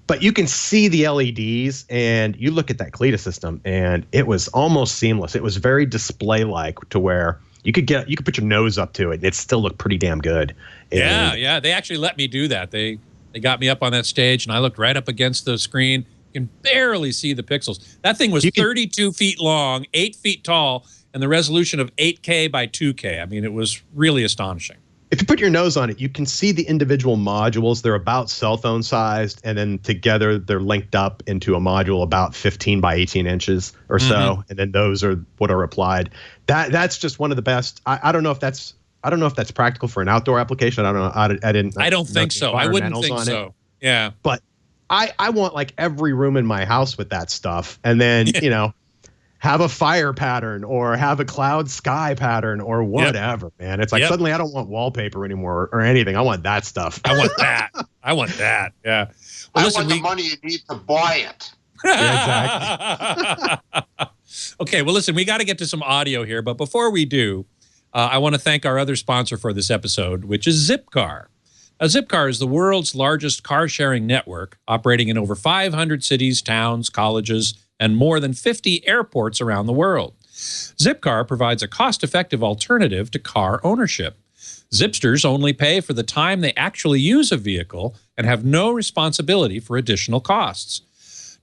But you can see the LEDs, and you look at that CLEDIS system, and it was almost seamless. It was very display-like, to where you could put your nose up to it, and it still looked pretty damn good. Yeah. They actually let me do that. They got me up on that stage, and I looked right up against the screen. You can barely see the pixels. That thing was 32 feet long, 8 feet tall, and the resolution of 8K by 2K. I mean, it was really astonishing. If you put your nose on it, you can see the individual modules. They're about cell phone sized, and then together they're linked up into a module about 15 by 18 inches or so, and then those are what are applied. That's just one of the best. I don't know if that's practical for an outdoor application. I don't know. I don't think so. I wouldn't think so. Yeah, but I want like every room in my house with that stuff, and then have a fire pattern or have a cloud sky pattern or whatever, man. It's like suddenly I don't want wallpaper anymore or anything. I want that stuff. I want that. I want that. Yeah. Well, I want the money you need to buy it. Yeah, exactly. Okay, well, listen, we got to get to some audio here. But before we do, I want to thank our other sponsor for this episode, which is Zipcar. Now, Zipcar is the world's largest car-sharing network, operating in over 500 cities, towns, colleges, and more than 50 airports around the world. Zipcar provides a cost-effective alternative to car ownership. Zipsters only pay for the time they actually use a vehicle and have no responsibility for additional costs.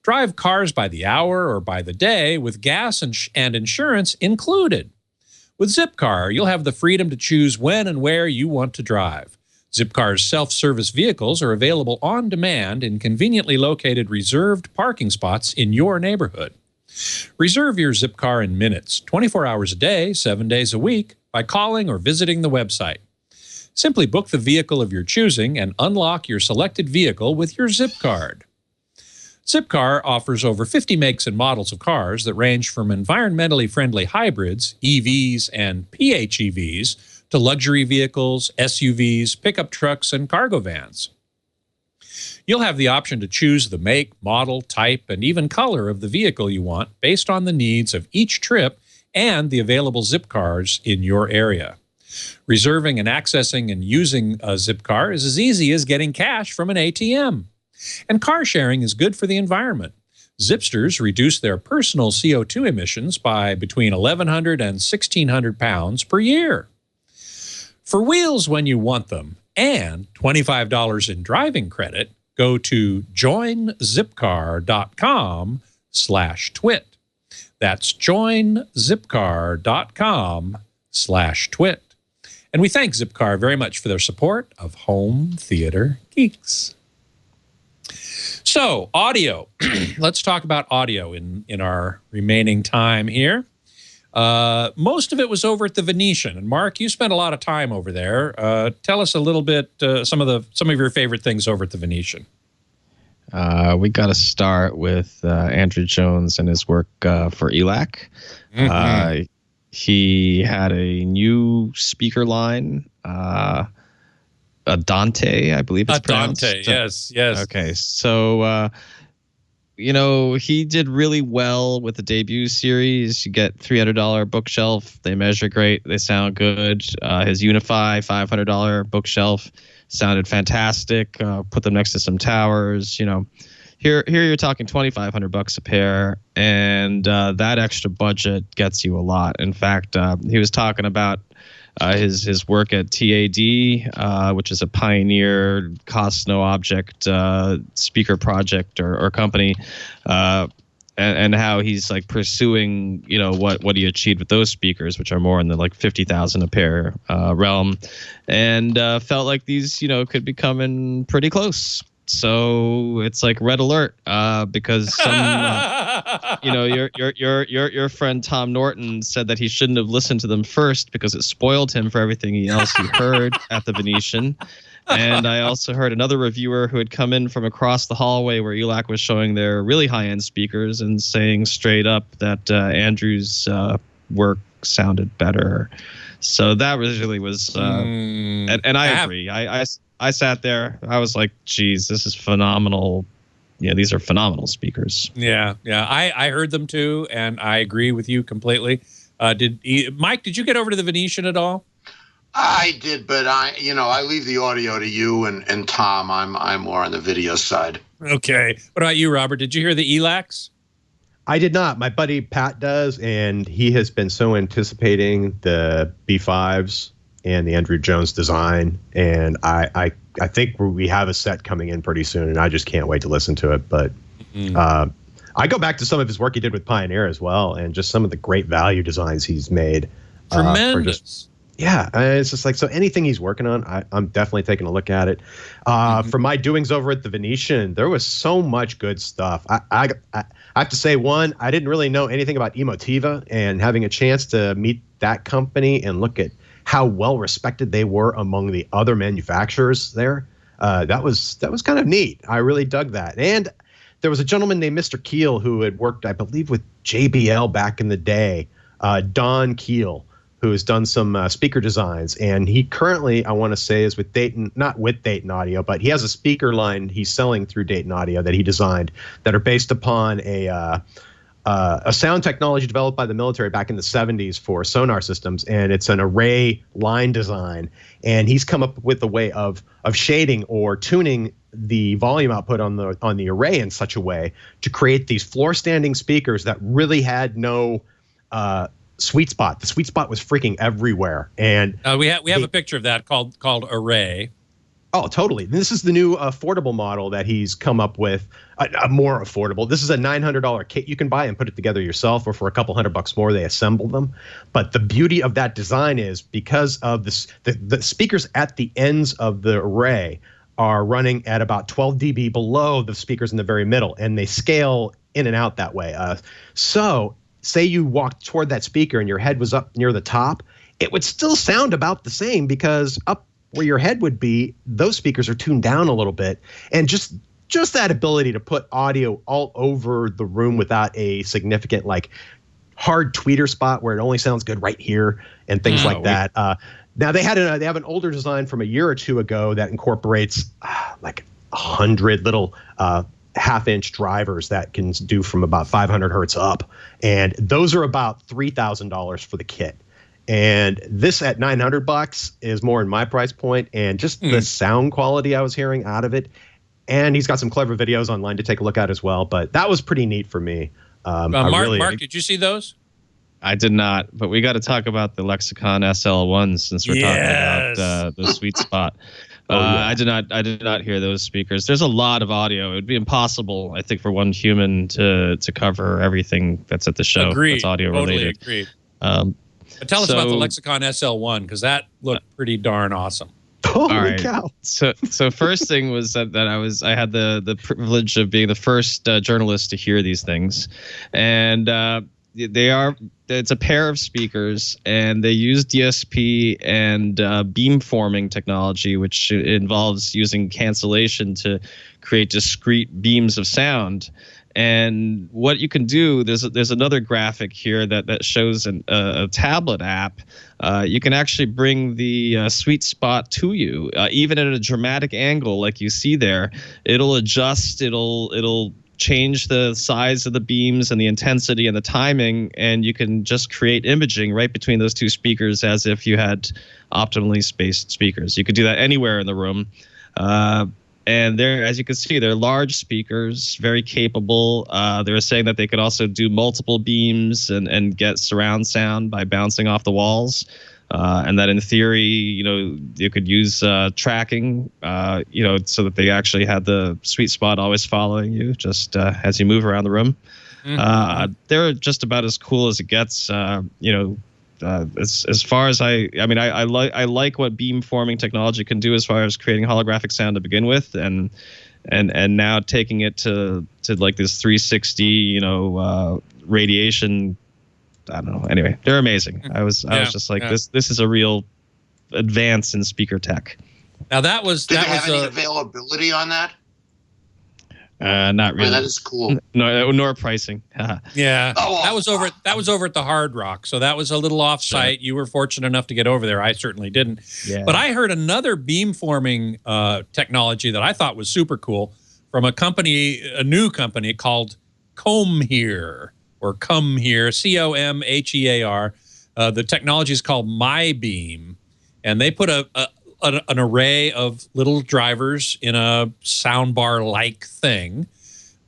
Drive cars by the hour or by the day with gas and insurance included. With Zipcar, you'll have the freedom to choose when and where you want to drive. Zipcar's self-service vehicles are available on demand in conveniently located reserved parking spots in your neighborhood. Reserve your Zipcar in minutes, 24 hours a day, 7 days a week, by calling or visiting the website. Simply book the vehicle of your choosing and unlock your selected vehicle with your Zip card. Zipcar offers over 50 makes and models of cars that range from environmentally friendly hybrids, EVs, and PHEVs, to luxury vehicles, SUVs, pickup trucks, and cargo vans. You'll have the option to choose the make, model, type, and even color of the vehicle you want based on the needs of each trip and the available Zipcars in your area. Reserving and accessing and using a Zipcar is as easy as getting cash from an ATM. And car sharing is good for the environment. Zipsters reduce their personal CO2 emissions by between 1,100 and 1,600 pounds per year. For wheels when you want them and $25 in driving credit, go to joinzipcar.com/twit. That's joinzipcar.com/twit. And we thank Zipcar very much for their support of Home Theater Geeks. So, audio. Let's talk about audio in our remaining time here. Most of it was over at the Venetian, and Mark, you spent a lot of time over there. Tell us a little bit some of your favorite things over at the Venetian. We got to start with Andrew Jones and his work for ELAC. He had a new speaker line Adante, I believe it's pronounced. Adante, yes. Okay, so he did really well with the debut series. You get $300 bookshelf. They measure great. They sound good. His Unify $500 bookshelf sounded fantastic. Put them next to some towers. Here you're talking $2,500 a pair, and that extra budget gets you a lot. In fact, he was talking about his work at TAD, which is a pioneer cost no object speaker project or company, and how he's like pursuing what he achieved with those speakers, which are more in the like 50,000 a pair realm, and felt like these could be coming pretty close. So it's like red alert because some your friend Tom Norton said that he shouldn't have listened to them first because it spoiled him for everything else he heard at the Venetian. And I also heard another reviewer who had come in from across the hallway where ELAC was showing their really high-end speakers and saying straight up that Andrew's work sounded better. So that really was, and I agree. I sat there. I was like, geez, this is phenomenal. Yeah, these are phenomenal speakers. Yeah. I heard them too, and I agree with you completely. Mike, did you get over to the Venetian at all? I did, but I leave the audio to you and Tom. I'm more on the video side. Okay. What about you, Robert? Did you hear the ELACs? I did not. My buddy Pat does, and he has been so anticipating the B5s and the Andrew Jones design, and I think we have a set coming in pretty soon, and I just can't wait to listen to it. But I go back to some of his work he did with Pioneer as well, and just some of the great value designs he's made. Tremendous. It's just like, so anything he's working on, I'm definitely taking a look at it. For my doings over at the Venetian, there was so much good stuff. I have to say, one, I didn't really know anything about Emotiva, and having a chance to meet that company and look at how well respected they were among the other manufacturers there, that was kind of neat. I really dug that. And there was a gentleman named Mr. Keel who had worked, I believe, with JBL back in the day, Don Keel, who has done some speaker designs. And he currently, I want to say, is with Dayton, not with Dayton Audio, but he has a speaker line he's selling through Dayton Audio that he designed that are based upon a sound technology developed by the military back in the 70s for sonar systems, and it's an array line design. And he's come up with a way of shading or tuning the volume output on the array in such a way to create these floor standing speakers that really had no sweet spot. The sweet spot was freaking everywhere. And we have a picture of that called Array. Oh, totally. This is the new affordable model that he's come up with, a more affordable. This is a $900 kit you can buy and put it together yourself, or for a couple $100 more, they assemble them. But the beauty of that design is because of this, the speakers at the ends of the array are running at about 12 dB below the speakers in the very middle, and they scale in and out that way. So say you walked toward that speaker and your head was up near the top, it would still sound about the same because up where your head would be, those speakers are tuned down a little bit. And just that ability to put audio all over the room without a significant like hard tweeter spot where it only sounds good right here and things like that. Now they have an older design from a year or two ago that incorporates like 100 little half-inch drivers that can do from about 500 hertz up, and those are about $3,000 for the kit. And this at $900 is more in my price point, and just the sound quality I was hearing out of it. And he's got some clever videos online to take a look at as well. But that was pretty neat for me. Mark, did you see those? I did not, but we got to talk about the Lexicon SL1s since we're talking about the sweet spot. I did not hear those speakers. There's a lot of audio. It would be impossible, I think, for one human to cover everything that's at the show. Agreed. That's audio related. Agreed. But tell us about the Lexicon SL1, because that looked pretty darn awesome. Holy cow! So first thing was that I had the privilege of being the first journalist to hear these things, and it's a pair of speakers, and they use DSP and beamforming technology, which involves using cancellation to create discrete beams of sound. And what you can do, there's another graphic here that shows a tablet app. You can actually bring the sweet spot to you, even at a dramatic angle like you see there. It'll adjust. It'll change the size of the beams and the intensity and the timing, and you can just create imaging right between those two speakers as if you had optimally spaced speakers. You could do that anywhere in the room. And they're, as you can see, they're large speakers, very capable. They were saying that they could also do multiple beams and get surround sound by bouncing off the walls. And that in theory, you could use tracking, so that they actually had the sweet spot always following you just as you move around the room. Mm-hmm. They're just about as cool as it gets, as far as I like what beamforming technology can do as far as creating holographic sound to begin with, and now taking it to like this 360 radiation. I don't know. Anyway, they're amazing. I was just like, this is a real advance in speaker tech. Now that was Did they have any availability on that? Not really. That is cool. No, nor pricing. Yeah, that was over at the Hard Rock, so that was a little off-site. Sure. You were fortunate enough to get over there. I certainly didn't. Yeah. But I heard another beamforming technology that I thought was super cool from a new company called Comhear or Comhear, Comhear. The technology is called MyBeam, and they put an array of little drivers in a soundbar-like thing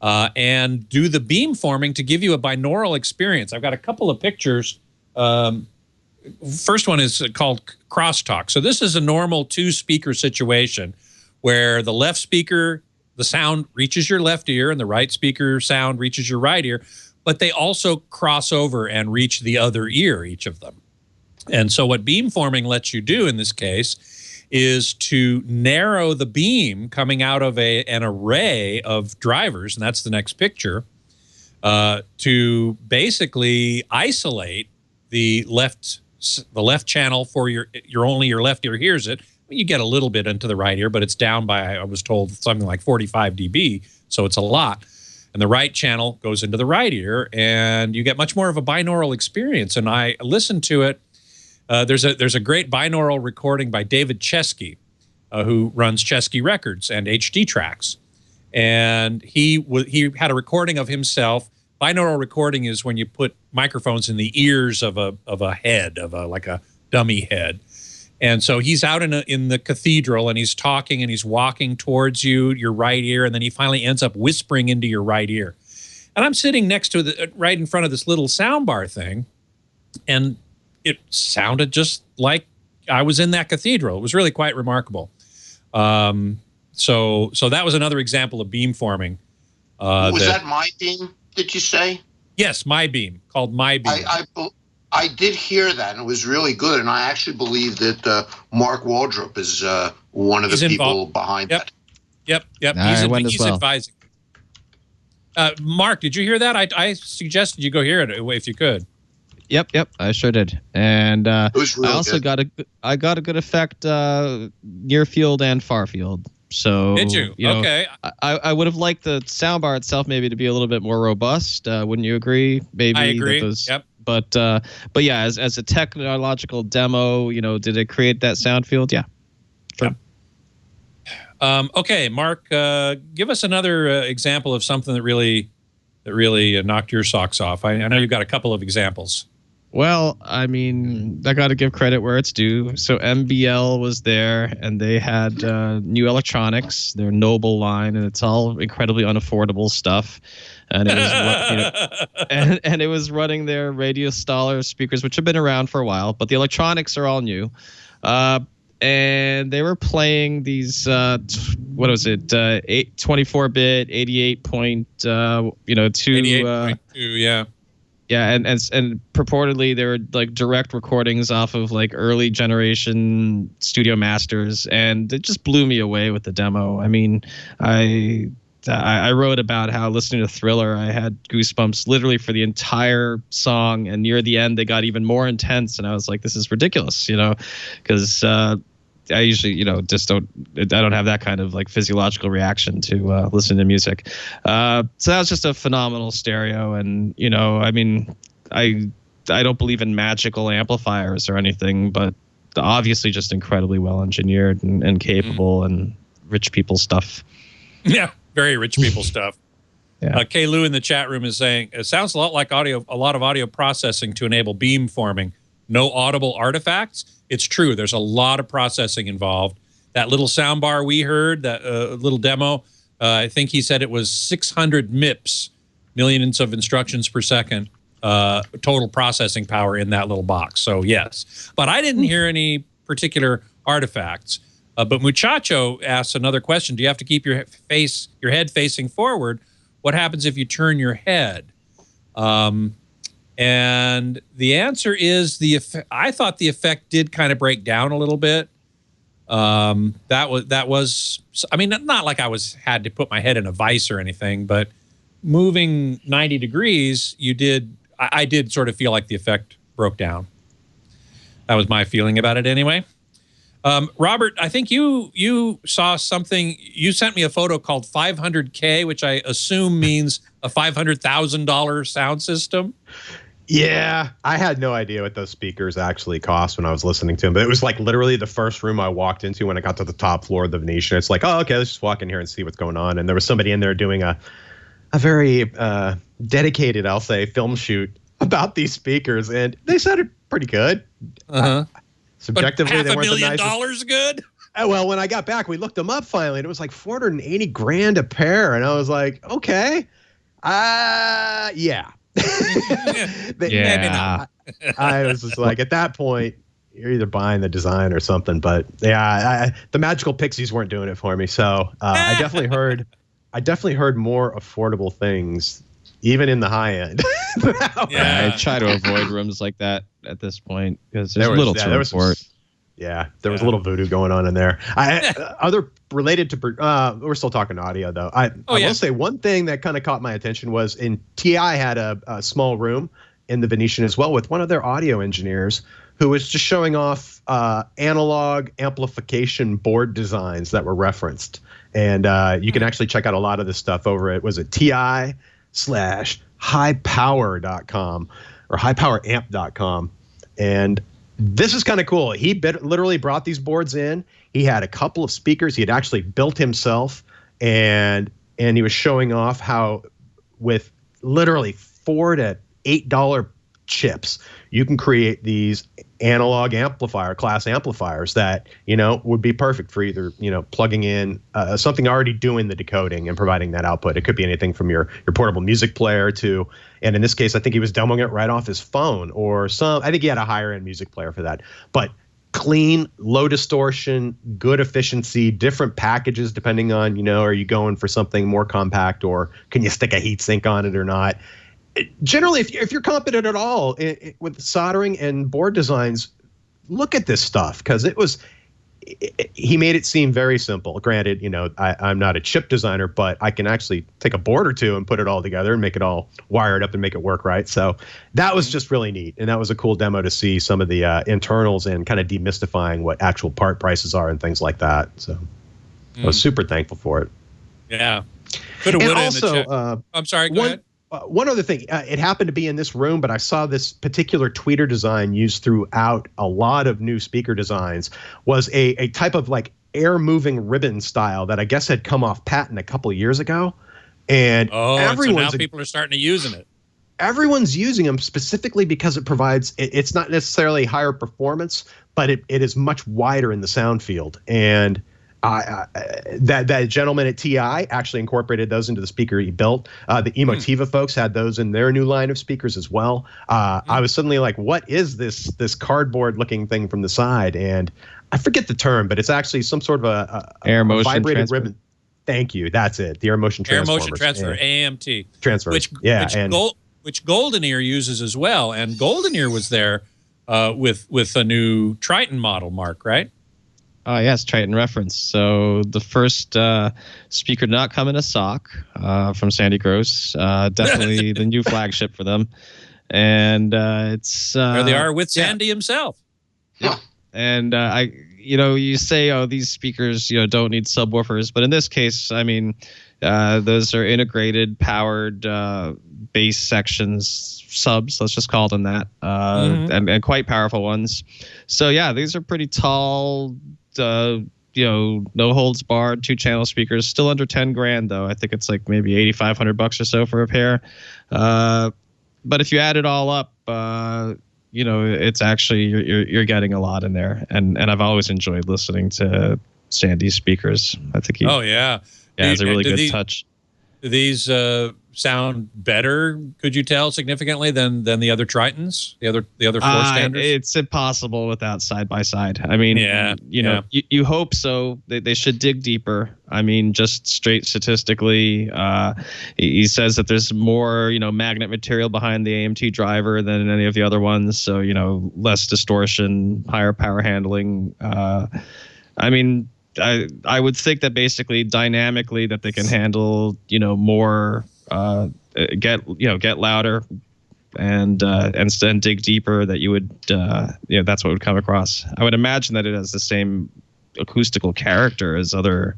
and do the beamforming to give you a binaural experience. I've got a couple of pictures. First one is called crosstalk. So this is a normal two-speaker situation where the left speaker, the sound reaches your left ear, and the right speaker sound reaches your right ear, but they also cross over and reach the other ear, each of them. And so what beamforming lets you do in this case is to narrow the beam coming out of an array of drivers, and that's the next picture, to basically isolate the left channel for your left ear hears it. You get a little bit into the right ear, but it's down by, I was told, something like 45 dB, so it's a lot. And the right channel goes into the right ear, and you get much more of a binaural experience. And I listened to it. There's a great binaural recording by David Chesky, who runs Chesky Records and HD Tracks, and he had a recording of himself. Binaural recording is when you put microphones in the ears of a head, like a dummy head, and so he's out in the cathedral, and he's talking, and he's walking towards your right ear, and then he finally ends up whispering into your right ear, and I'm sitting next to right in front of this little soundbar thing, and it sounded just like I was in that cathedral. It was really quite remarkable. So that was another example of beamforming. Was that MyBeam, did you say? Yes, MyBeam, called MyBeam. I did hear that, and it was really good. And I actually believe that Mark Waldrop is one of the people behind that. Yep. He's advising. Mark, did you hear that? I suggested you go hear it if you could. Yep, I sure did, and it was really I also got a good effect near field and far field. So did you? Okay. I would have liked the soundbar itself maybe to be a little bit more robust. Wouldn't you agree? Maybe I agree. Yep. But yeah, as a technological demo, did it create that sound field? Yeah. Sure. Yeah. Okay, Mark, give us another example of something that really knocked your socks off. I know you've got a couple of examples. Well, I mean, I got to give credit where it's due. So MBL was there, and they had new electronics, their Noble line, and it's all incredibly unaffordable stuff. And it was, and it was running their Radio Staller speakers, which have been around for a while, but the electronics are all new. And they were playing these, what was it, 24-bit, 88.2, yeah. Yeah, and purportedly they were like direct recordings off of like early generation Studio Masters, and it just blew me away with the demo. I mean, I wrote about how listening to Thriller, I had goosebumps literally for the entire song, and near the end they got even more intense, and I was like, this is ridiculous, because I usually, just I don't have that kind of like physiological reaction to listen to music. So that was just a phenomenal stereo. And, I mean, I don't believe in magical amplifiers or anything, but obviously just incredibly well engineered and capable and rich people stuff. Yeah, very rich people stuff. Yeah. Kay Lou in the chat room is saying, it sounds a lot like a lot of audio processing to enable beamforming. No audible artifacts. It's true. There's a lot of processing involved. That little soundbar we heard, that little demo, I think he said it was 600 MIPS, millions of instructions per second, total processing power in that little box. So yes, but I didn't hear any particular artifacts. But Muchacho asks another question. Do you have to keep your head facing forward? What happens if you turn your head? And the answer is I thought the effect did kind of break down a little bit. That was I mean, not like I had to put my head in a vice or anything, but moving 90 degrees, I did sort of feel like the effect broke down. That was my feeling about it anyway. Robert, I think you saw something. You sent me a photo called 500K, which I assume means a $500,000 sound system. Yeah, I had no idea what those speakers actually cost when I was listening to them. But it was like literally the first room I walked into when I got to the top floor of the Venetian. It's like, oh, okay, let's just walk in here and see what's going on. And there was somebody in there doing a very dedicated, I'll say, film shoot about these speakers, and they sounded pretty good. Subjectively, but they weren't the $500,000 good. Well, when I got back, we looked them up finally, and it was like $480,000 a pair, and I was like, okay, yeah. Maybe not. I was just like, at that point, you're either buying the design or something. But yeah, the magical pixies weren't doing it for me. So I definitely heard more affordable things, even in the high end. Yeah, I try to avoid rooms like that at this point because there's little to report. There was a little voodoo going on in there. Other related to, we're still talking audio though. I will say one thing that kind of caught my attention was TI had a small room in the Venetian as well with one of their audio engineers who was just showing off analog amplification board designs that were referenced. And you can actually check out a lot of this stuff over at, was it TI/highpower.com or highpoweramp.com. And this is kind of cool. He literally brought these boards in. He had a couple of speakers he had actually built himself, and he was showing off how with literally $4 to $8 chips, you can create these analog class amplifiers that, would be perfect for either, plugging in something already doing the decoding and providing that output. It could be anything from your portable music player to, and in this case, I think he was demoing it right off his phone or I think he had a higher end music player for that. But clean, low distortion, good efficiency, different packages depending on, are you going for something more compact or can you stick a heat sink on it or not? Generally, if you're competent at all with soldering and board designs, look at this stuff because he made it seem very simple. Granted, I'm not a chip designer, but I can actually take a board or two and put it all together and make it all wired up and make it work right. So that was just really neat. And that was a cool demo to see some of the internals and kind of demystifying what actual part prices are and things like that. So I was super thankful for it. Yeah. Could have and went also, in the chat. I'm sorry, go ahead. One other thing, it happened to be in this room, but I saw this particular tweeter design used throughout a lot of new speaker designs, was a type of like air moving ribbon style that I guess had come off patent a couple of years ago. And so now people are starting to using it. Everyone's using them specifically because it provides, it's not necessarily higher performance, but it is much wider in the sound field. And that gentleman at TI actually incorporated those into the speaker he built. The Emotiva folks had those in their new line of speakers as well. I was suddenly like, what is this cardboard looking thing from the side? And I forget the term, but it's actually some sort of a air motion vibrated transfer. Ribbon. Thank you. That's it. The air motion transfer. Air motion transfer, AMT. Transfer. Which Golden Ear uses as well. And Golden Ear was there with a new Triton model, Mark, right? Yes, Triton reference. So the first speaker did not come in a sock from Sandy Gross. Definitely the new flagship for them. And it's... there they are with Sandy himself. Yeah. And you say, oh, these speakers, don't need subwoofers, but in this case, I mean, those are integrated, powered bass sections, subs. Let's just call them that, and quite powerful ones. So yeah, these are pretty tall. No holds barred, 2-channel speakers, still under 10 grand though. I think it's like maybe $8,500 or so for a pair. But if you add it all up, it's actually you're getting a lot in there. And I've always enjoyed listening to Sandy's speakers. I think it's a really good touch. Do these sound better? Could you tell significantly than the other Tritons, the other floor standards? It's impossible without side by side. I mean, you hope so. They should dig deeper. I mean, just straight statistically, he says that there's more magnet material behind the AMT driver than any of the other ones. So less distortion, higher power handling. I mean, I would think that basically dynamically that they can handle more. Get louder and dig deeper, that you would that's what would come across. I would imagine that it has the same acoustical character as other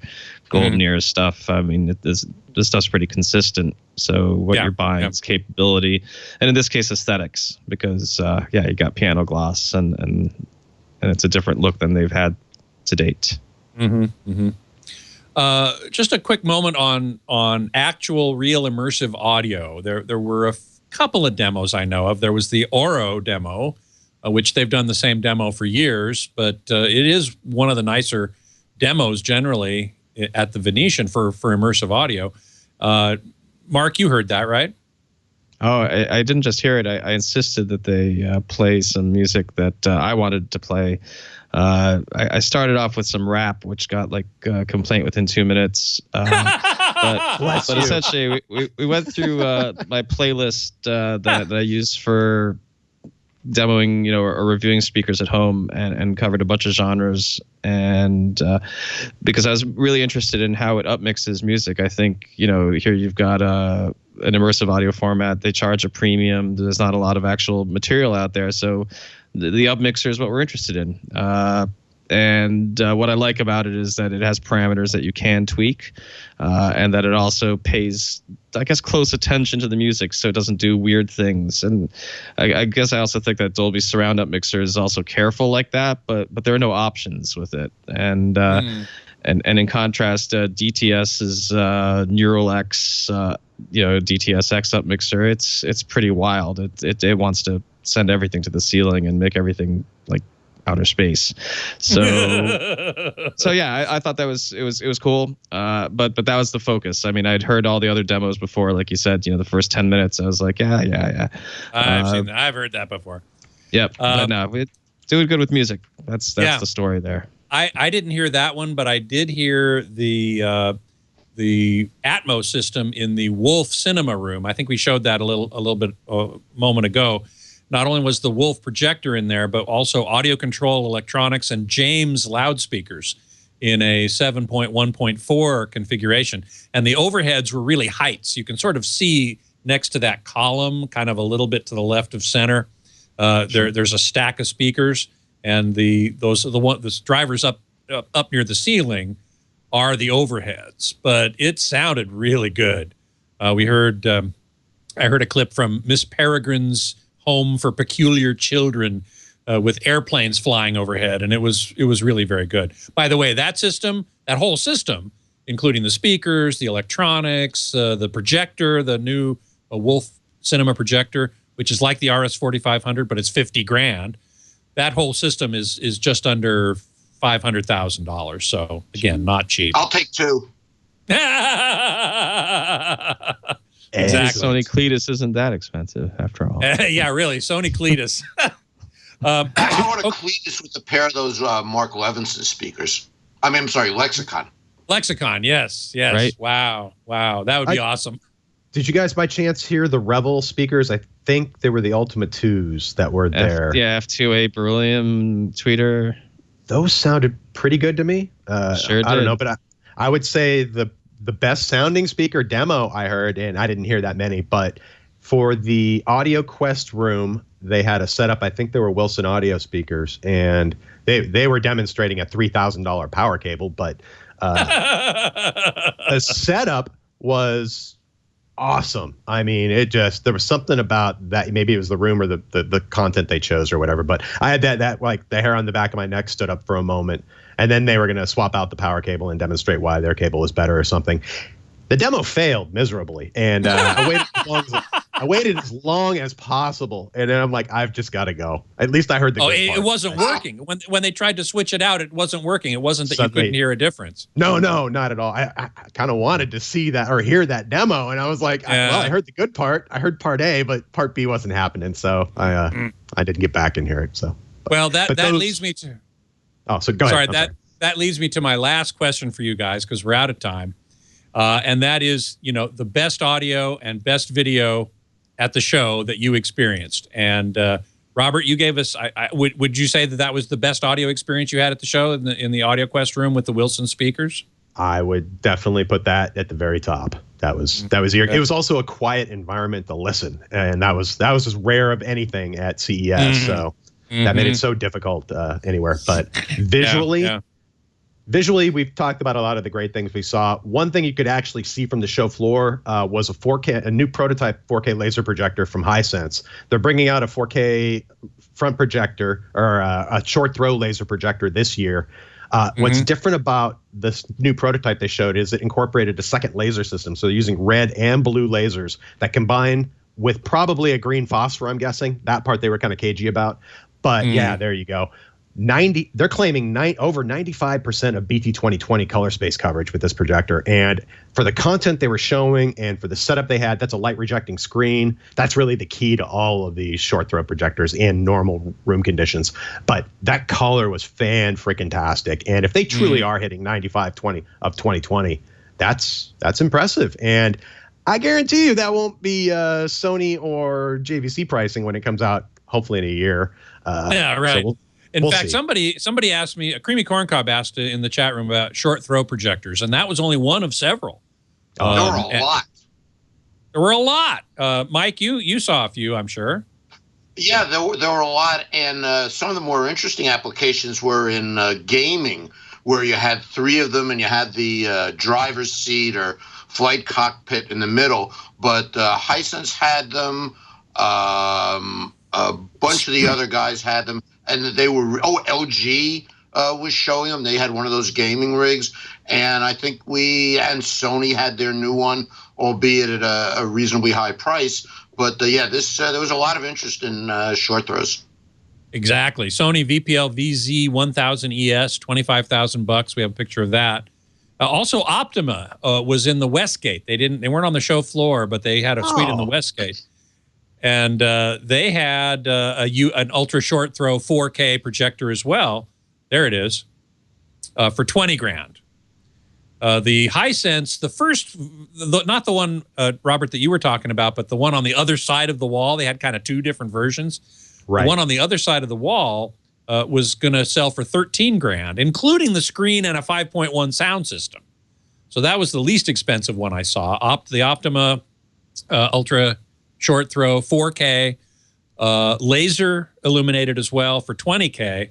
Golden Ears stuff. I mean, this stuff's pretty consistent. So what you're buying is capability, and in this case aesthetics, because you got piano gloss and it's a different look than they've had to date. Just a quick moment on actual real immersive audio. There were a couple of demos I know of. There was the Oro demo, which they've done the same demo for years, but it is one of the nicer demos generally at the Venetian for immersive audio. Mark, you heard that, right? Oh, I didn't just hear it. I insisted that they play some music that I wanted to play. I started off with some rap, which got like a complaint within 2 minutes. But essentially, we went through my playlist that I use for demoing, or reviewing speakers at home, and covered a bunch of genres. And because I was really interested in how it upmixes music. I think, here you've got an immersive audio format. They charge a premium. There's not a lot of actual material out there. So the upmixer is what we're interested in. And what I like about it is that it has parameters that you can tweak, and that it also pays, I guess, close attention to the music so it doesn't do weird things. And I guess I also think that Dolby Surround Up Mixer is also careful like that, but there are no options with it. And in contrast, DTS's Neural X, DTS X Up Mixer, it's pretty wild. It wants to send everything to the ceiling and make everything like outer space. So yeah, I thought that it was cool. But that was the focus. I mean, I'd heard all the other demos before, like you said, the first 10 minutes, I was like, yeah. I've heard that before. Yep. But no, it's doing good with music. That's the story there. I didn't hear that one, but I did hear the Atmos system in the Wolf Cinema Room. I think we showed that a little bit a moment ago. Not only was the Wolf projector in there, but also audio control electronics and James loudspeakers in a 7.1.4 configuration. And the overheads were really heights. You can sort of see next to that column, kind of a little bit to the left of center. There's a stack of speakers, and the drivers up near the ceiling are the overheads. But it sounded really good. I heard a clip from Miss Peregrine's Home for Peculiar Children with airplanes flying overhead, and it was really very good. By the way, that whole system, including the speakers, the electronics, the projector, the new Wolf Cinema projector, which is like the RS-4500, but it's 50 grand. That whole system is just under $500,000. So again, not cheap. I'll take two. Exactly. Sony CLEDIS isn't that expensive after all. Yeah, really. Sony CLEDIS. I want a CLEDIS with a pair of those Mark Levinson speakers. I'm sorry, Lexicon. Lexicon, yes. Right? Wow. That would be awesome. Did you guys by chance hear the Revel speakers? I think they were the Ultima 2s that were there. F2A beryllium tweeter. Those sounded pretty good to me. Sure did. I don't know, but I would say the best sounding speaker demo I heard, and I didn't hear that many, but for the Audio Quest room they had a setup. I think they were Wilson audio speakers, and they were demonstrating a $3,000 power cable, but the setup was awesome. I mean, there was something about that. Maybe it was the room or the content they chose or whatever. But I had that like the hair on the back of my neck stood up for a moment, and then they were going to swap out the power cable and demonstrate why their cable was better or something. The demo failed miserably, and I waited as long as possible, and then I'm like, I've just got to go. At least I heard the. It wasn't working when they tried to switch it out. It wasn't working. It wasn't that you couldn't hear a difference. No, not at all. I kind of wanted to see that or hear that demo, and I was like, I heard the good part. I heard part A, but part B wasn't happening, so I didn't get back and hear it. So. Well, that leads me to. Oh, so go ahead. Sorry, that leads me to my last question for you guys because we're out of time. And that is, the best audio and best video at the show that you experienced. And Robert, you gave us. Would you say that was the best audio experience you had at the show in the Audio Quest room with the Wilson speakers? I would definitely put that at the very top. That was it was also a quiet environment to listen, and that was as rare of anything at CES. So that made it so difficult anywhere. But visually. Visually, we've talked about a lot of the great things we saw. One thing you could actually see from the show floor was a new prototype 4K laser projector from Hisense. They're bringing out a 4K front projector or a short throw laser projector this year. What's different about this new prototype they showed is it incorporated a second laser system. So they're using red and blue lasers that combine with probably a green phosphor, I'm guessing. That part they were kind of cagey about. But yeah, there you go. They're claiming over 95% of BT 2020 color space coverage with this projector. And for the content they were showing and for the setup they had, that's a light rejecting screen. That's really the key to all of these short throw projectors in normal room conditions. But that color was fan-freaking-tastic. And if they truly are hitting 95/20 of 2020, that's impressive. And I guarantee you that won't be Sony or JVC pricing when it comes out, hopefully in a year. Yeah, right. So in fact, somebody asked me, a Creamy Corncob asked in the chat room about short throw projectors, and that was only one of several. There were a lot. There were a lot. Mike, you saw a few, I'm sure. Yeah, there were a lot, and some of the more interesting applications were in gaming, where you had three of them, and you had the driver's seat or flight cockpit in the middle. But Hisense had them. A bunch of the other guys had them. And they were, LG was showing them. They had one of those gaming rigs. And I think and Sony had their new one, albeit at a reasonably high price. But there was a lot of interest in short throws. Exactly. Sony VPL VZ 1000 ES, $25,000. We have a picture of that. Also, Optima was in the Westgate. They weren't on the show floor, but they had a suite in the Westgate. And they had an ultra short throw 4K projector as well. There it is, for $20,000. The Hisense, the first, not the one, Robert, that you were talking about, but the one on the other side of the wall. They had kind of two different versions. Right. The one on the other side of the wall was going to sell for $13,000, including the screen and a 5.1 sound system. So that was the least expensive one I saw. The Optima Ultra Short Throw 4K, laser illuminated as well for $20K,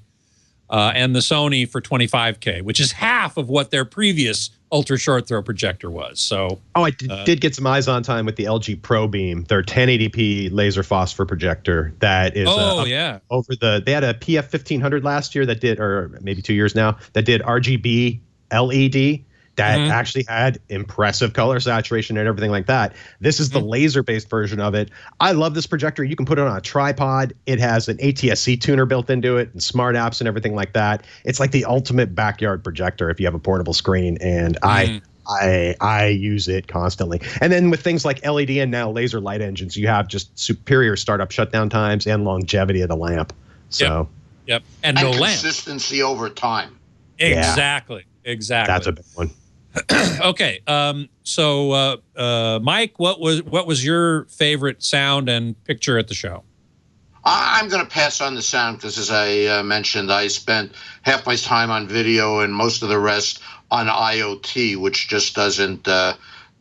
and the Sony for $25K, which is half of what their previous ultra short throw projector was. So I did get some eyes on time with the LG Pro Beam, their 1080p laser phosphor projector that is they had a PF 1500 last year that did, or maybe 2 years now, that did RGB LED that actually had impressive color saturation and everything like that. This is the laser-based version of it. I love this projector. You can put it on a tripod. It has an ATSC tuner built into it and smart apps and everything like that. It's like the ultimate backyard projector if you have a portable screen, and I use it constantly. And then with things like LED and now laser light engines, you have just superior startup shutdown times and longevity of the lamp. So Yep. And no lamp. Consistency over time. Exactly. That's a big one. Okay, so Mike, what was your favorite sound and picture at the show? I'm going to pass on the sound because, as I mentioned, I spent half my time on video and most of the rest on IoT, which just doesn't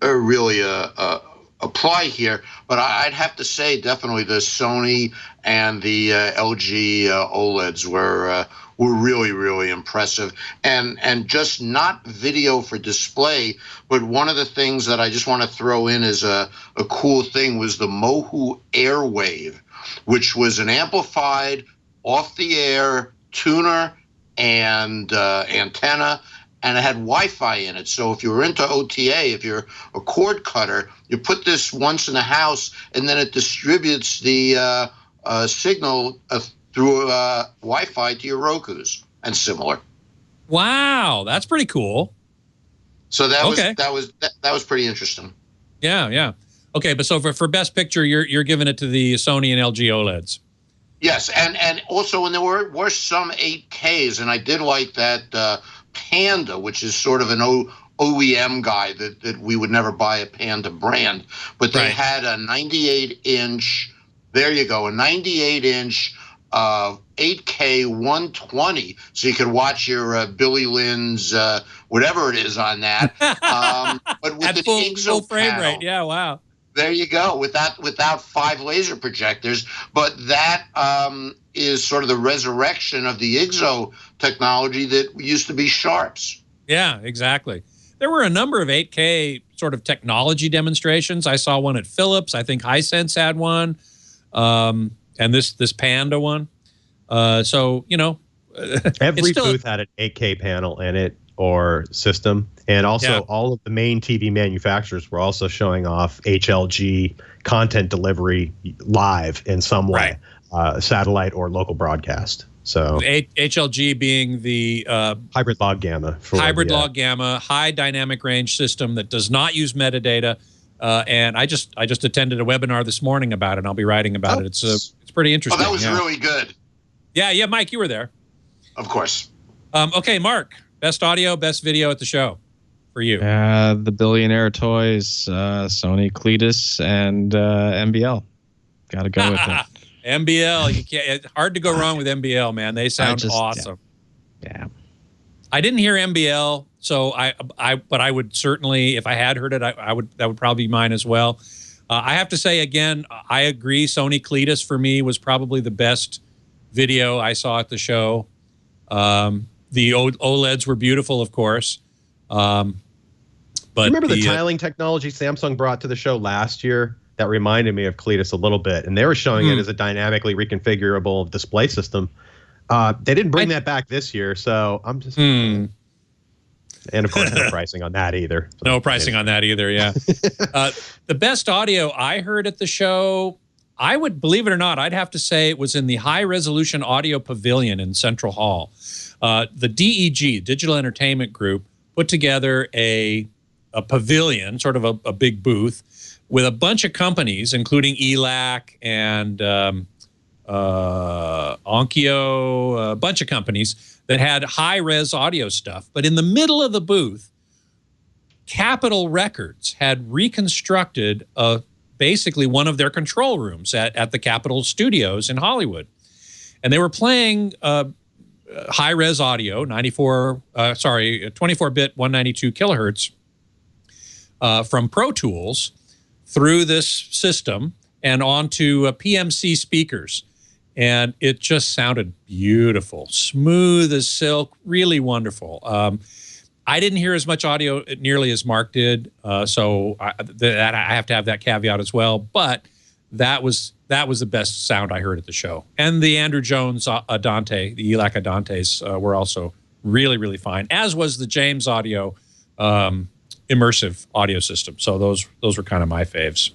really a apply here. But I'd have to say definitely the Sony and the LG OLEDs were really, really impressive. And just not video for display, but one of the things that I just want to throw in as a cool thing was the Mohu Airwave, which was an amplified off-the-air tuner and antenna, and it had Wi-Fi in it. So if you were into OTA, if you're a cord cutter, you put this once in the house, and then it distributes the signal through Wi-Fi to your Rokus and similar. Wow, that's pretty cool. So that was pretty interesting. Yeah. Okay, but so for Best Picture, you're giving it to the Sony and LG OLEDs. Yes, and also when there were some 8Ks, and I did like that Panda, which is sort of an OEM guy that we would never buy a Panda brand, but they had a 98-inch. There you go, a 98-inch 8K 120, so you could watch your Billy Lynn's whatever it is on that. But with at the full frame panel, rate, yeah, wow. There you go, without 5 laser projectors. But that is sort of the resurrection of the IGZO technology that used to be Sharps. Yeah, exactly. There were a number of 8K sort of technology demonstrations. I saw one at Philips. I think Hisense had one, and this Panda one. So, you know. Every booth had an 8K panel in it or system. And also all of the main TV manufacturers were also showing off HLG content delivery live in some way, satellite or local broadcast. So HLG being the hybrid log gamma. Hybrid log gamma, high dynamic range system that does not use metadata. And I just attended a webinar this morning about it, and I'll be writing about it. It's pretty interesting. Oh, that was really good. Yeah, Mike, you were there. Of course. Okay, Mark, best audio, best video at the show for you. The Billionaire Toys, Sony CLEDIS, and MBL. Got to go with it. MBL, you can't. It's hard to go wrong with MBL, man. They sound awesome. Yeah. I didn't hear MBL, so but I would certainly, if I had heard it, that would probably be mine as well. I have to say again, I agree. Sony CLEDIS for me was probably the best video I saw at the show. The OLEDs were beautiful, of course. But remember the tiling technology Samsung brought to the show last year? That reminded me of CLEDIS a little bit, and they were showing it as a dynamically reconfigurable display system. They didn't bring that back this year, so I'm just... And of course, no pricing on that either. So no pricing on that either, yeah. The best audio I heard at the show, I would, believe it or not, I'd have to say it was in the high-resolution audio pavilion in Central Hall. The DEG, Digital Entertainment Group, put together a pavilion, sort of a big booth, with a bunch of companies, including ELAC and Onkyo, a bunch of companies that had high-res audio stuff. But in the middle of the booth, Capitol Records had reconstructed basically one of their control rooms at the Capitol Studios in Hollywood. And they were playing high-res audio, 24-bit 192 kilohertz from Pro Tools through this system and onto PMC speakers. And it just sounded beautiful, smooth as silk, really wonderful. I didn't hear as much audio nearly as Mark did, so I have to have that caveat as well. But that was the best sound I heard at the show. And the Andrew Jones Adante, the ELAC Adantes, were also really, really fine, as was the James Audio immersive audio system. So those were kind of my faves.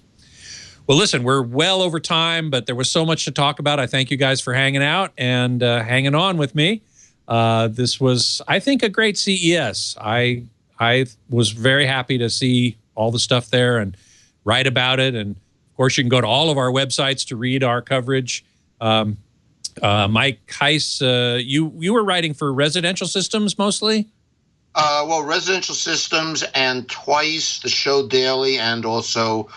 Well, listen, we're well over time, but there was so much to talk about. I thank you guys for hanging out and hanging on with me. This was, I think, a great CES. I was very happy to see all the stuff there and write about it. And of course, you can go to all of our websites to read our coverage. Mike Heiss, you were writing for residential systems mostly? Well, residential systems and twice the show daily and also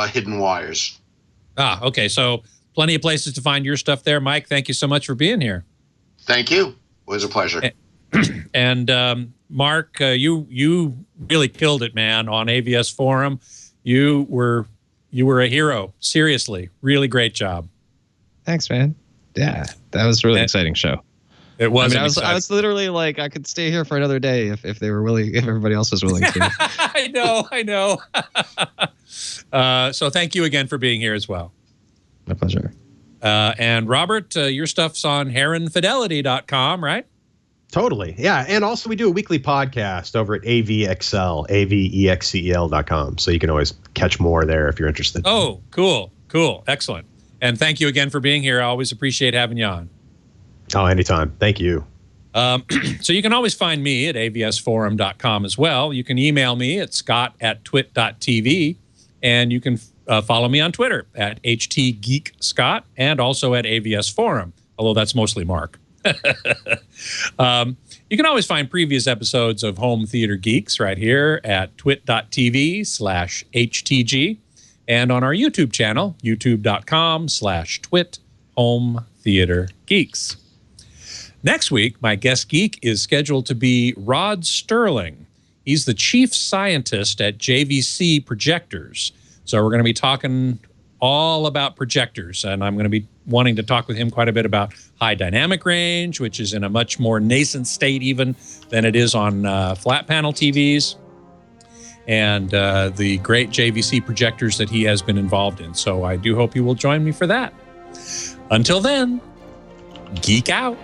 Hidden Wires. Okay. So plenty of places to find your stuff there. Mike, thank you so much for being here. Thank you. It was a pleasure. And Mark, you really killed it, man, on AVS Forum. You You were a hero. Seriously. Really great job. Thanks, man. Yeah, that was a really exciting show. It was. I was literally like, I could stay here for another day if they were willing, if everybody else was willing to. I know. So thank you again for being here as well. My pleasure. And Robert, your stuff's on heronfidelity.com, right? Totally. Yeah. And also we do a weekly podcast over at AVXL, AVEXCEL.com. So you can always catch more there if you're interested. Oh, cool. Excellent. And thank you again for being here. I always appreciate having you on. Oh, anytime. Thank you. So you can always find me at avsforum.com as well. You can email me at scott@twit.tv, and you can follow me on Twitter at htgeekscott and also at avsforum, although that's mostly Mark. You can always find previous episodes of Home Theater Geeks right here at twit.tv/htg and on our YouTube channel, youtube.com/twit Home Theater Geeks. Next week, my guest geek is scheduled to be Rod Sterling. He's the chief scientist at JVC Projectors. So we're going to be talking all about projectors, and I'm going to be wanting to talk with him quite a bit about high dynamic range, which is in a much more nascent state even than it is on flat panel TVs, and the great JVC projectors that he has been involved in. So I do hope you will join me for that. Until then, geek out.